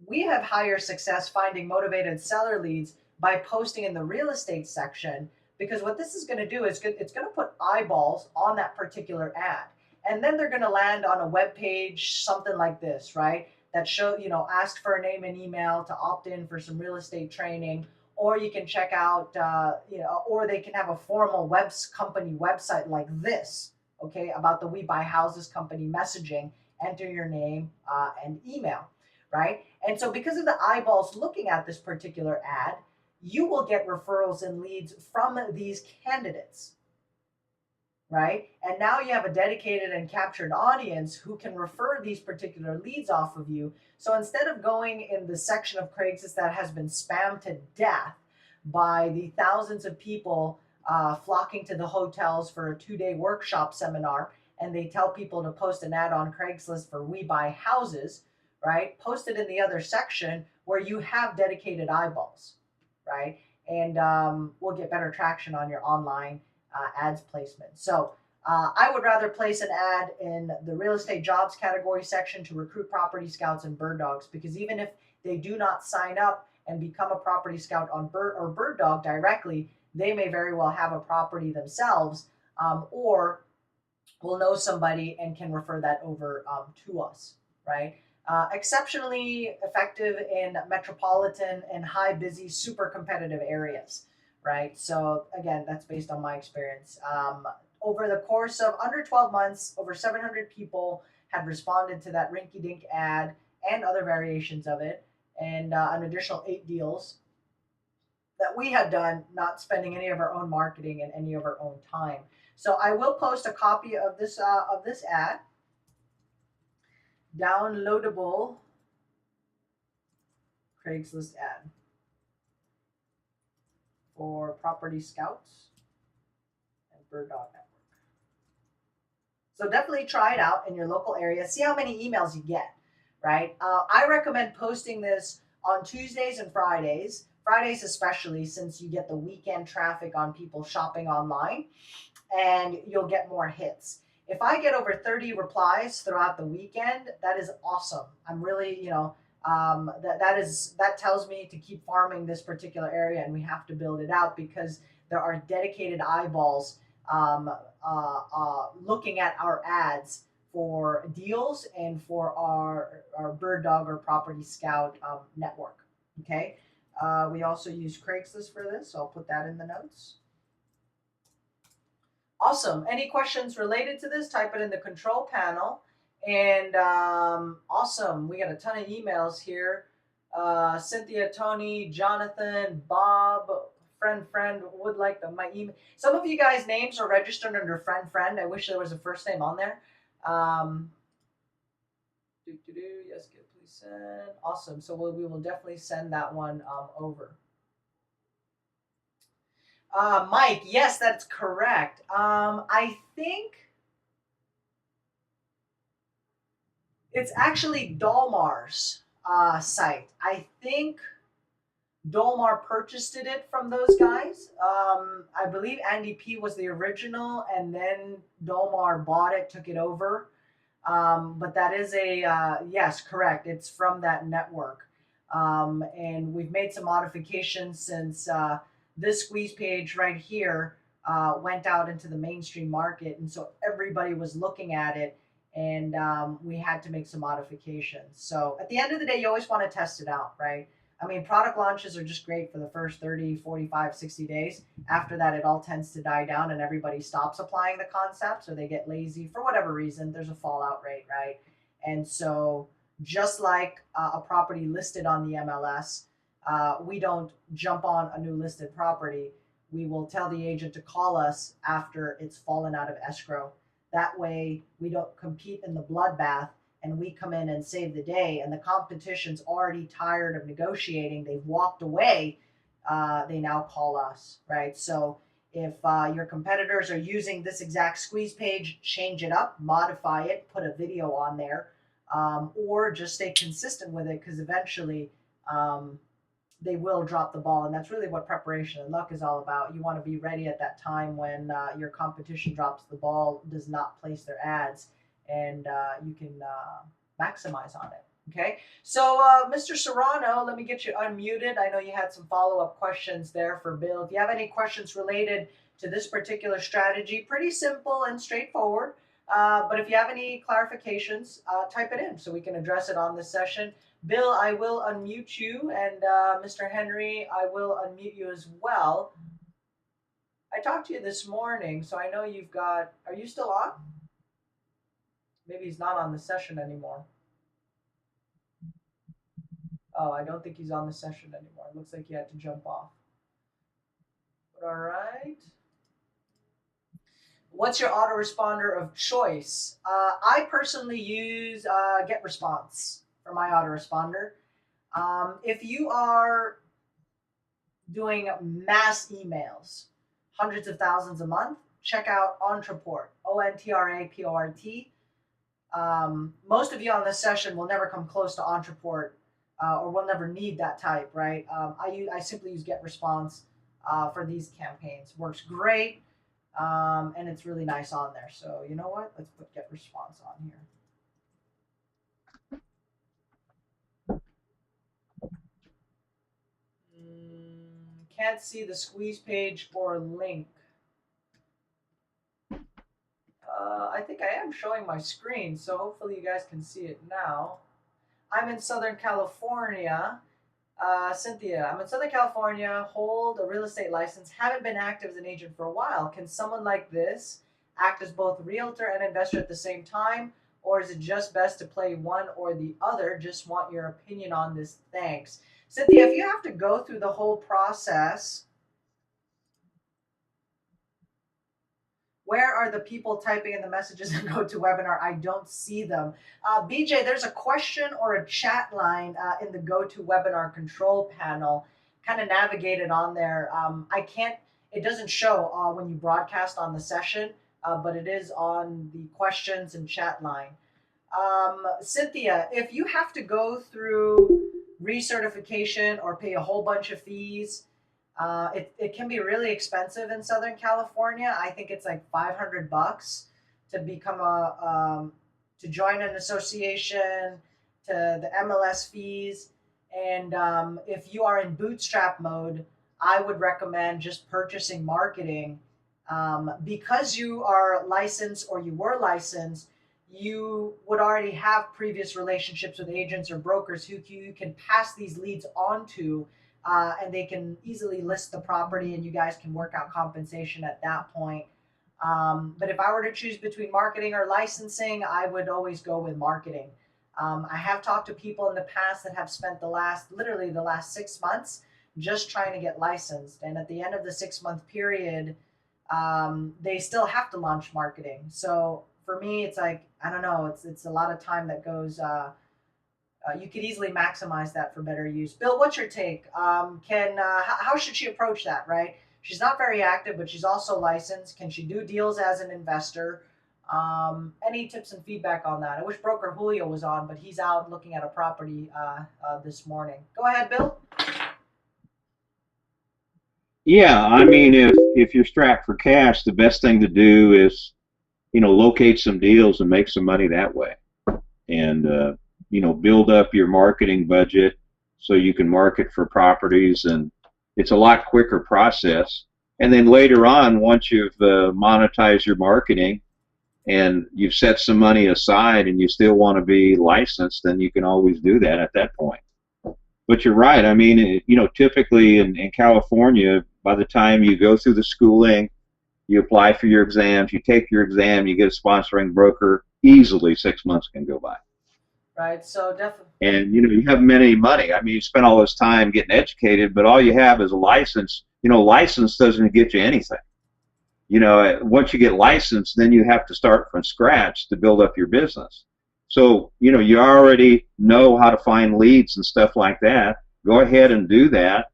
we have higher success finding motivated seller leads by posting in the real estate section, because what this is going to do is it's going to put eyeballs on that particular ad. And then they're going to land on a web page, something like this, right? That ask for a name and email to opt in for some real estate training, or you can check out, or they can have a formal company website like this, okay, about the We Buy Houses company messaging. Enter your name and email, right? And so because of the eyeballs looking at this particular ad, you will get referrals and leads from these candidates, right? And now you have a dedicated and captured audience who can refer these particular leads off of you. So instead of going in the section of Craigslist that has been spammed to death by the thousands of people flocking to the hotels for a 2-day workshop seminar and they tell people to post an ad on Craigslist for We Buy Houses, right? Post it in the other section where you have dedicated eyeballs, right? And we'll get better traction on your online ads placement. So I would rather place an ad in the real estate jobs category section to recruit property scouts and bird dogs, because even if they do not sign up and become a property scout on bird dog directly, they may very well have a property themselves, or will know somebody and can refer that over to us, right? Exceptionally effective in metropolitan and high busy, super competitive areas, right? So again, that's based on my experience. Over the course of under 12 months, over 700 people had responded to that rinky dink ad and other variations of it, and an additional 8 deals that we had done, not spending any of our own marketing and any of our own time. So I will post a copy of this ad, downloadable Craigslist ad for Property Scouts and Bird Dog Network. So definitely try it out in your local area. See how many emails you get, right? I recommend posting this on Tuesdays and Fridays. Fridays especially, since you get the weekend traffic on people shopping online, and you'll get more hits. If I get over 30 replies throughout the weekend, that is awesome. I'm really, that tells me to keep farming this particular area, and we have to build it out because there are dedicated eyeballs looking at our ads for deals and for our bird dog or property scout network. Okay. We also use Craigslist for this, so I'll put that in the notes. Awesome. Any questions related to this? Type it in the control panel. And awesome. We got a ton of emails here. Cynthia, Tony, Jonathan, Bob, friend would like my email. Some of you guys' names are registered under friend. I wish there was a first name on there. Yes, please send. Awesome. So we will definitely send that one over. Mike, yes, that's correct. I think it's actually Dolmar's site. I think Dolmar purchased it from those guys. I believe Andy P was the original, and then Dolmar bought it, took it over. But that is yes, correct. It's from that network. And we've made some modifications since this squeeze page right here went out into the mainstream market. And so everybody was looking at it, and we had to make some modifications. So at the end of the day, you always want to test it out, right? I mean, product launches are just great for the first 30, 45, 60 days. After that, it all tends to die down and everybody stops applying the concepts, or they get lazy for whatever reason. There's a fallout rate, right? And so just like a property listed on the MLS, we don't jump on a new listed property. We will tell the agent to call us after it's fallen out of escrow. That way we don't compete in the bloodbath, and we come in and save the day, and the competition's already tired of negotiating. They've walked away. They now call us, right? So if your competitors are using this exact squeeze page, change it up, modify it, put a video on there, or just stay consistent with it, because eventually they will drop the ball. And that's really what preparation and luck is all about. You want to be ready at that time when your competition drops the ball, does not place their ads, and you can maximize on it. Okay, so Mr. Serrano, let me get you unmuted. I know you had some follow-up questions there for Bill. If you have any questions related to this particular strategy, pretty simple and straightforward. But if you have any clarifications, type it in so we can address it on this session. Bill, I will unmute you, and Mr. Henry, I will unmute you as well. I talked to you this morning, so I know you've got, are you still on? Maybe he's not on the session anymore. Oh, I don't think he's on the session anymore. It looks like he had to jump off. But all right. What's your autoresponder of choice? I personally use GetResponse for my autoresponder. If you are doing mass emails, hundreds of thousands a month, check out Ontraport, Ontraport. Most of you on this session will never come close to Ontraport, or will never need that type, right? I simply use Get Response for these campaigns. Works great, and it's really nice on there. So you know what? Let's put Get Response on here. Can't see the squeeze page or link. I think I am showing my screen, so hopefully you guys can see it now. I'm in Southern California. Cynthia, I'm in Southern California, hold a real estate license, haven't been active as an agent for a while. Can someone like this act as both realtor and investor at the same time? Or is it just best to play one or the other? Just want your opinion on this. Thanks. Cynthia, if you have to go through the whole process, where are the people typing in the messages and go to webinar? I don't see them. BJ, there's a question or a chat line in the go to webinar control panel. Kind of navigate it on there. I can't, it doesn't show when you broadcast on the session, but it is on the questions and chat line. Cynthia, if you have to go through recertification or pay a whole bunch of fees, it can be really expensive in Southern California. I think it's like $500 to become to join an association, to the MLS fees. And if you are in bootstrap mode, I would recommend just purchasing marketing. Because you are licensed or you were licensed, you would already have previous relationships with agents or brokers who you can pass these leads on to, and they can easily list the property and you guys can work out compensation at that point. But if I were to choose between marketing or licensing, I would always go with marketing. I have talked to people in the past that have spent literally the last 6 months just trying to get licensed. And at the end of the 6 month period, they still have to launch marketing. So for me, it's like, I don't know, it's a lot of time that goes, you could easily maximize that for better use. Bill, what's your take? How should she approach that, right? She's not very active, but she's also licensed. Can she do deals as an investor? Any tips and feedback on that? I wish Broker Julio was on, but he's out looking at a property this morning. Go ahead, Bill. Yeah, I mean, if you're strapped for cash, the best thing to do is, locate some deals and make some money that way, and build up your marketing budget so you can market for properties, and it's a lot quicker process. And then later on, once you've monetized your marketing and you've set some money aside and you still want to be licensed, then you can always do that at that point. But you're right. I mean, typically in California, by the time you go through the schooling, you apply for your exams, you take your exam, you get a sponsoring broker, easily 6 months can go by. Right. So definitely. And, you haven't made any money. I mean, you spend all this time getting educated, but all you have is a license. License doesn't get you anything. Once you get licensed, then you have to start from scratch to build up your business. So, you already know how to find leads and stuff like that. Go ahead and do that.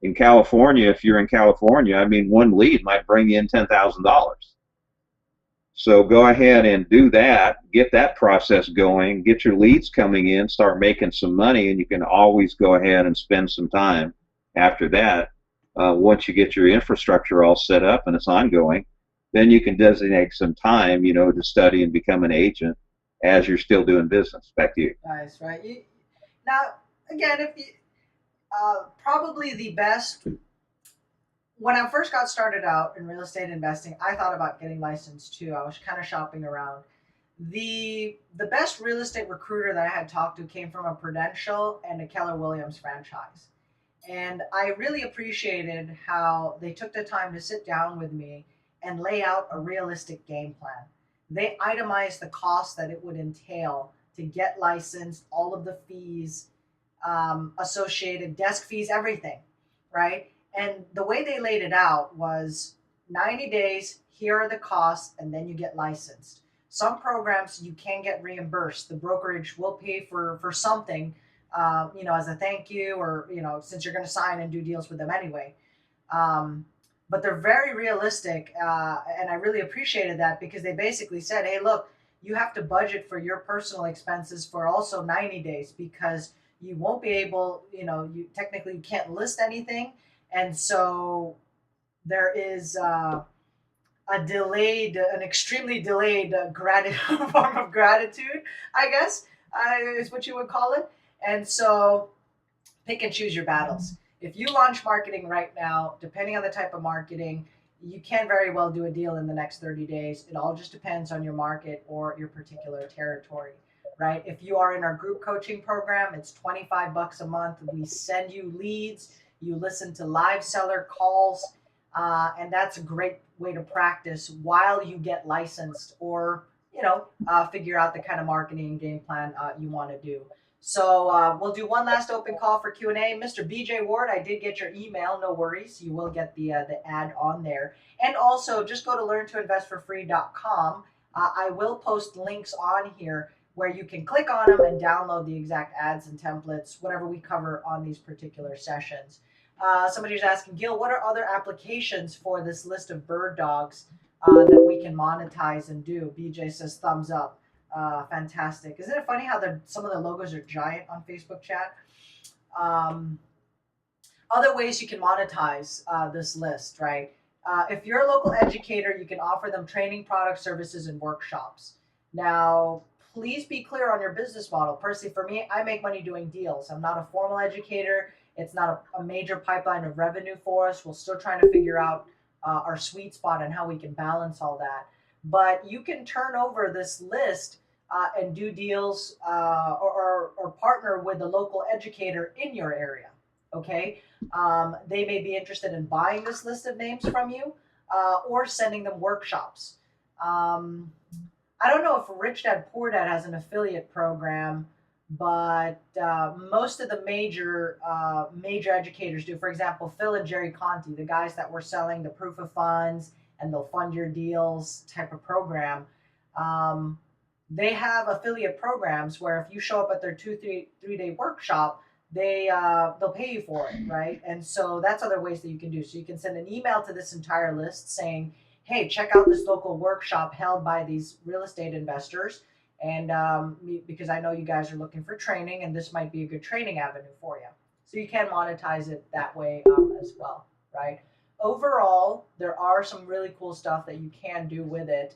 In California, if you're in California, I mean, one lead might bring in $10,000. So go ahead and do that, get that process going, get your leads coming in, start making some money, and you can always go ahead and spend some time after that. Once you get your infrastructure all set up and it's ongoing, then you can designate some time, to study and become an agent as you're still doing business. Back to you. Nice, right? Now, again, if you probably the best. When I first got started out in real estate investing, I thought about getting licensed too. I was kind of shopping around. The best real estate recruiter that I had talked to came from a Prudential and a Keller Williams franchise. And I really appreciated how they took the time to sit down with me and lay out a realistic game plan. They itemized the cost that it would entail to get licensed, all of the fees, associated desk fees, everything, right? And the way they laid it out was 90 days, here are the costs, and then you get licensed. Some programs you can get reimbursed. The brokerage will pay for something, as a thank you, or, since you're going to sign and do deals with them anyway. but they're very realistic, and I really appreciated that because they basically said, "Hey, look, you have to budget for your personal expenses for also 90 days because you won't be able, you technically you can't list anything, and so there is an extremely delayed form of gratitude, I guess, is what you would call it, and so." Pick and choose your battles. If you launch marketing right now, depending on the type of marketing, you can very well do a deal in the next 30 days. It all just depends on your market or your particular territory, right? If you are in our group coaching program, it's 25 bucks a month. We send you leads, you listen to live seller calls, and that's a great way to practice while you get licensed or, figure out the kind of marketing game plan you want to do. So we'll do one last open call for Q&A. Mr. BJ Ward, I did get your email. No worries. You will get the ad on there. And also, just go to learntoinvestforfree.com. I will post links on here where you can click on them and download the exact ads and templates, whatever we cover on these particular sessions. Somebody's asking, Gil, what are other applications for this list of bird dogs that we can monetize and do? BJ says thumbs up. Fantastic. Isn't it funny how some of the logos are giant on Facebook chat? Um, Other ways you can monetize this list, right? If you're a local educator, you can offer them training, product, services, and workshops. Now, please be clear on your business model. Personally, for me, I make money doing deals. I'm not a formal educator. It's not a major pipeline of revenue for us. We're still trying to figure out our sweet spot and how we can balance all that. But you can turn over this list and do deals or partner with a local educator in your area. Okay, they may be interested in buying this list of names from you or sending them workshops. Um, I don't know if Rich Dad Poor Dad has an affiliate program, but most of the major educators do. For example, Phil and Jerry Conti, the guys that were selling the proof of funds and they'll fund your deals type of program. Um, they have affiliate programs where if you show up at their 3 day workshop, they'll pay you for it, right? And so that's other ways that you can do. So you can send an email to this entire list saying, hey, check out this local workshop held by these real estate investors. And because I know you guys are looking for training, and this might be a good training avenue for you. So you can monetize it that way as well, right? Overall, there are some really cool stuff that you can do with it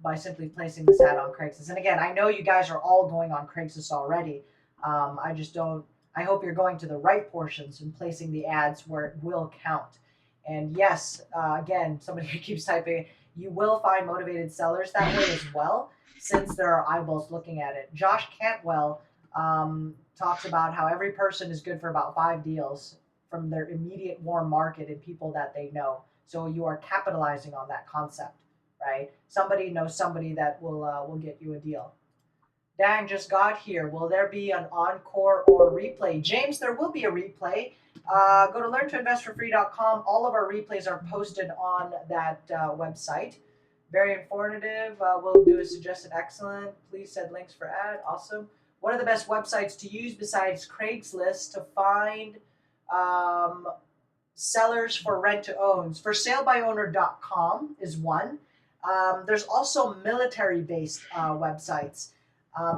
by simply placing this ad on Craigslist. And again, I know you guys are all going on Craigslist already. I just don't. I hope you're going to the right portions and placing the ads where it will count. And yes, again, somebody keeps typing, you will find motivated sellers that way as well, since there are eyeballs looking at it. Josh Cantwell talks about how every person is good for about 5 deals from their immediate warm market and people that they know. So you are capitalizing on that concept, right? Somebody knows somebody that will get you a deal. Dan just got here. Will there be an encore or replay? James, there will be a replay. Go to learntoinvestforfree.com. All of our replays are posted on that website. Very informative. We'll do a suggested excellent. Please send links for ad. Awesome. What are the best websites to use besides Craigslist to find um, sellers for rent to owns? For salebyowner.com is one. There's also military based websites.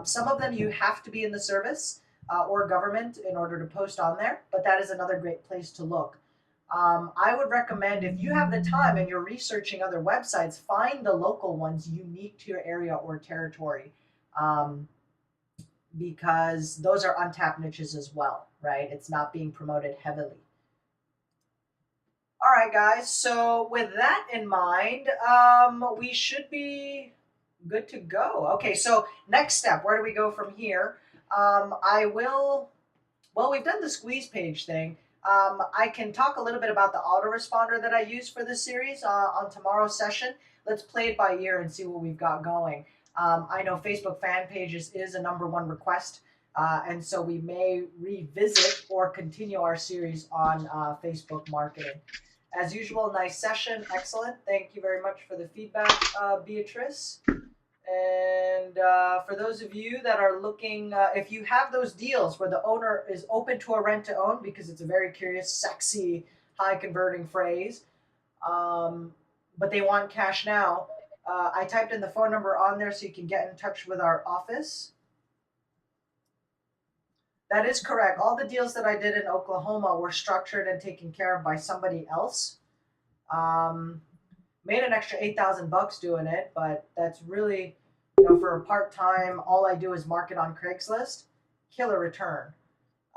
Some of them you have to be in the service or government in order to post on there, but that is another great place to look. I would recommend if you have the time and you're researching other websites, find the local ones unique to your area or territory um, because those are untapped niches as well, right? It's not being promoted heavily. All right, guys. So with that in mind, we should be good to go. Okay, so next step, where do we go from here? I will, well, we've done the squeeze page thing. I can talk a little bit about the autoresponder that I use for this series on tomorrow's session. Let's play it by ear and see what we've got going. I know Facebook fan pages is a #1 request, and so we may revisit or continue our series on Facebook marketing. As usual, nice session. Excellent. Thank you very much for the feedback, Beatrice. And for those of you that are looking, if you have those deals where the owner is open to a rent to own, because it's a very curious, sexy, high converting phrase, but they want cash now. I typed in the phone number on there so you can get in touch with our office. That is correct. All the deals that I did in Oklahoma were structured and taken care of by somebody else. Um, Made an extra 8,000 bucks doing it, but that's really, for a part time, all I do is market on Craigslist. Killer return.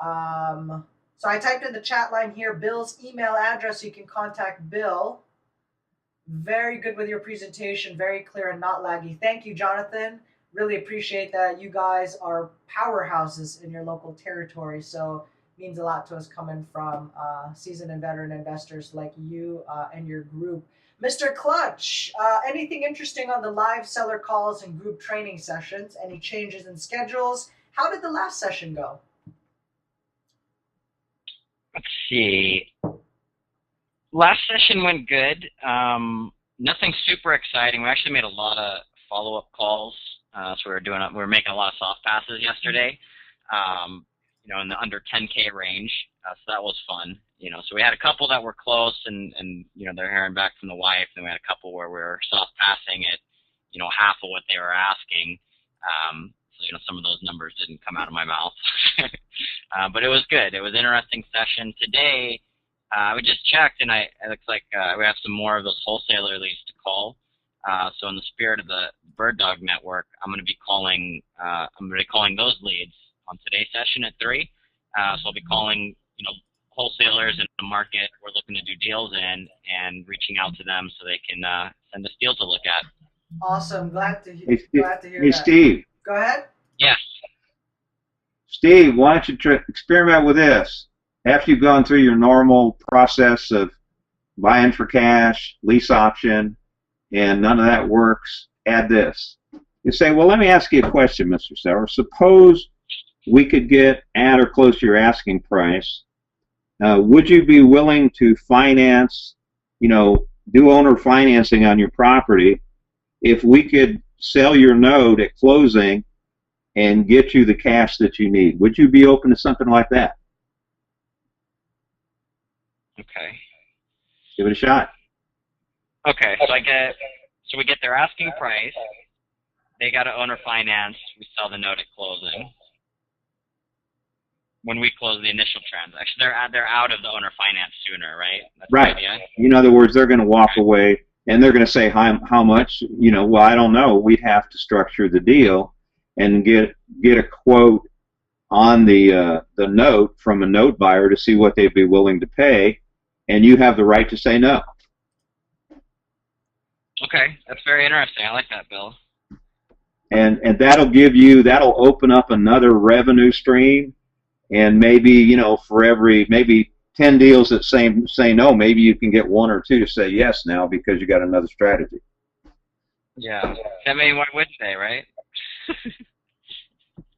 So I typed in the chat line here Bill's email address so you can contact Bill. Very good with your presentation, very clear and not laggy. Thank you, Jonathan. Really appreciate that. You guys are powerhouses in your local territory, so it means a lot to us coming from seasoned and veteran investors like you and your group. Mr. Clutch, anything interesting on the live seller calls and group training sessions? Any changes in schedules? How did the last session go? Let's see. Last session went good. Nothing super exciting. We actually made a lot of follow-up calls. So we were making a lot of soft passes yesterday. In the under 10K range. So that was fun. So we had a couple that were close and they're hearing back from the wife. And we had a couple where we were soft passing at, half of what they were asking. So some of those numbers didn't come out of my mouth. But it was good. It was an interesting session. Today, we just checked, and it looks like we have some more of those wholesaler leads to call. So in the spirit of the Bird Dog Network, I'm going to be calling those leads on today's session at 3. So I'll be calling wholesalers in the market we're looking to do deals in and reaching out to them so they can send us deals to look at. Awesome. Glad to hear Hey, that. Steve. Go ahead. Yes. Steve, why don't you experiment with this? After you've gone through your normal process of buying for cash, lease option, and none of that works, add this. You say, well, let me ask you a question, Mr. Seller. Suppose we could get at or close to your asking price. Would you be willing to finance, do owner financing on your property if we could sell your note at closing and get you the cash that you need? Would you be open to something like that? Okay. Give it a shot. Okay, so we get their asking price. They got to owner finance. We sell the note at closing. When we close the initial transaction, they're out of the owner finance sooner, right? That's right. The idea. In other words, they're going to walk away and they're going to say how much. Well, I don't know. We'd have to structure the deal and get a quote on the note from a note buyer to see what they'd be willing to pay, and you have the right to say no. Okay, that's very interesting. I like that, Bill. And that'll open up another revenue stream, and maybe for every maybe 10 deals that say no, maybe you can get 1 or 2 to say yes now because you got another strategy. Yeah, that may one would say, right?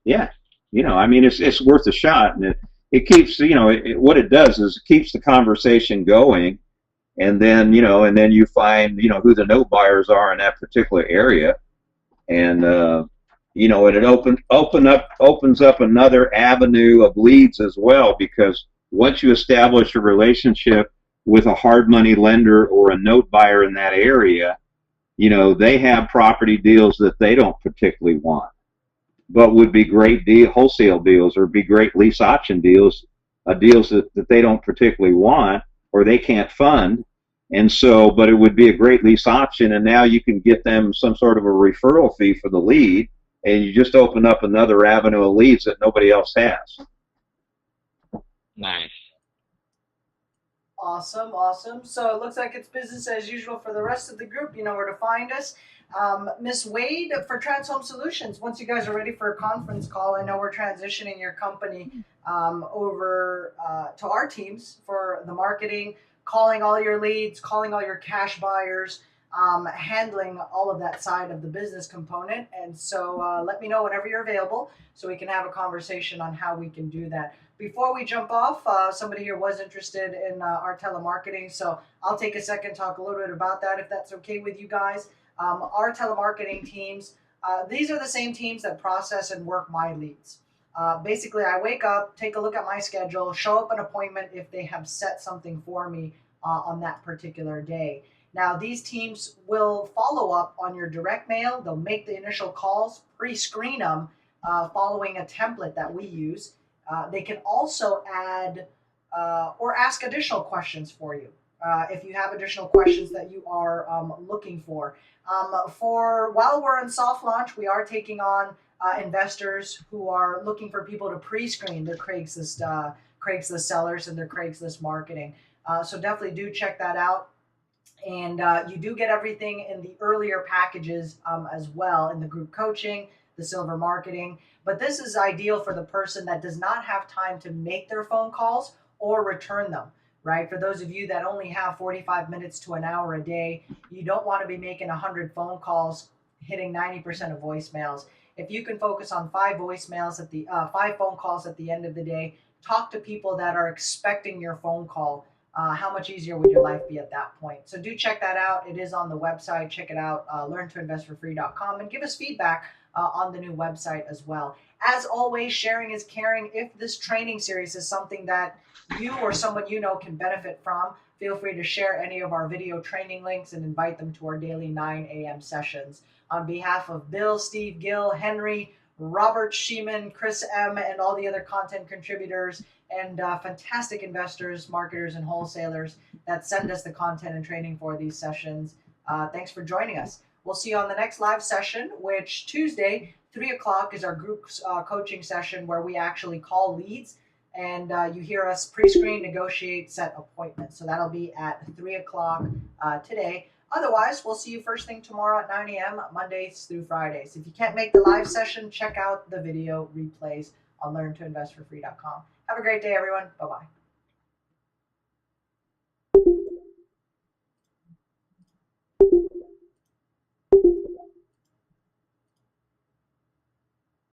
Yeah, it's worth a shot, and it keeps what it does is it keeps the conversation going, and then you find who the note buyers are in that particular area, and and it opens up another avenue of leads as well, because once you establish a relationship with a hard money lender or a note buyer in that area, they have property deals that they don't particularly want, but would be great wholesale deals or be great lease option deals, deals that they don't particularly want or they can't fund. And so, but it would be a great lease option, and now you can get them some sort of a referral fee for the lead, and you just open up another avenue of leads that nobody else has. Nice. Awesome. So it looks like it's business as usual for the rest of the group. You know where to find us. Miss Wade for Trans Home Solutions, once you guys are ready for a conference call, I know we're transitioning your company over to our teams for the marketing, calling all your leads, calling all your cash buyers, handling all of that side of the business component. And so let me know whenever you're available so we can have a conversation on how we can do that. Before we jump off, somebody here was interested in our telemarketing, so I'll take a second, talk a little bit about that if that's okay with you guys. Our telemarketing teams, these are the same teams that process and work my leads. Basically, I wake up, take a look at my schedule, show up an appointment if they have set something for me on that particular day. Now, these teams will follow up on your direct mail. They'll make the initial calls, pre-screen them following a template that we use. They can also add or ask additional questions for you if you have additional questions that you are looking for. For while we're in soft launch, we are taking on investors who are looking for people to pre-screen their Craigslist sellers and their Craigslist marketing. So definitely do check that out. And you do get everything in the earlier packages as well in the group coaching, the silver marketing. But this is ideal for the person that does not have time to make their phone calls or return them, right? For those of you that only have 45 minutes to an hour a day, you don't want to be making 100 phone calls, hitting 90% of voicemails. If you can focus on 5 phone calls at the end of the day, talk to people that are expecting your phone call. How much easier would your life be at that point? So do check that out. It is on the website. Check it out, learntoinvestforfree.com, and give us feedback on the new website as well. As always, sharing is caring. If this training series is something that you or someone you know can benefit from, feel free to share any of our video training links and invite them to our daily 9 a.m. sessions. On behalf of Bill, Steve, Gil, Henry, Robert Sheeman, Chris M., and all the other content contributors and fantastic investors, marketers, and wholesalers that send us the content and training for these sessions. Thanks for joining us. We'll see you on the next live session, which Tuesday, 3 o'clock, is our group coaching session where we actually call leads and you hear us pre-screen, negotiate, set appointments. So that'll be at 3 o'clock today. Otherwise, we'll see you first thing tomorrow at 9 a.m., Mondays through Fridays. If you can't make the live session, check out the video replays on learntoinvestforfree.com. Have a great day, everyone. Bye-bye.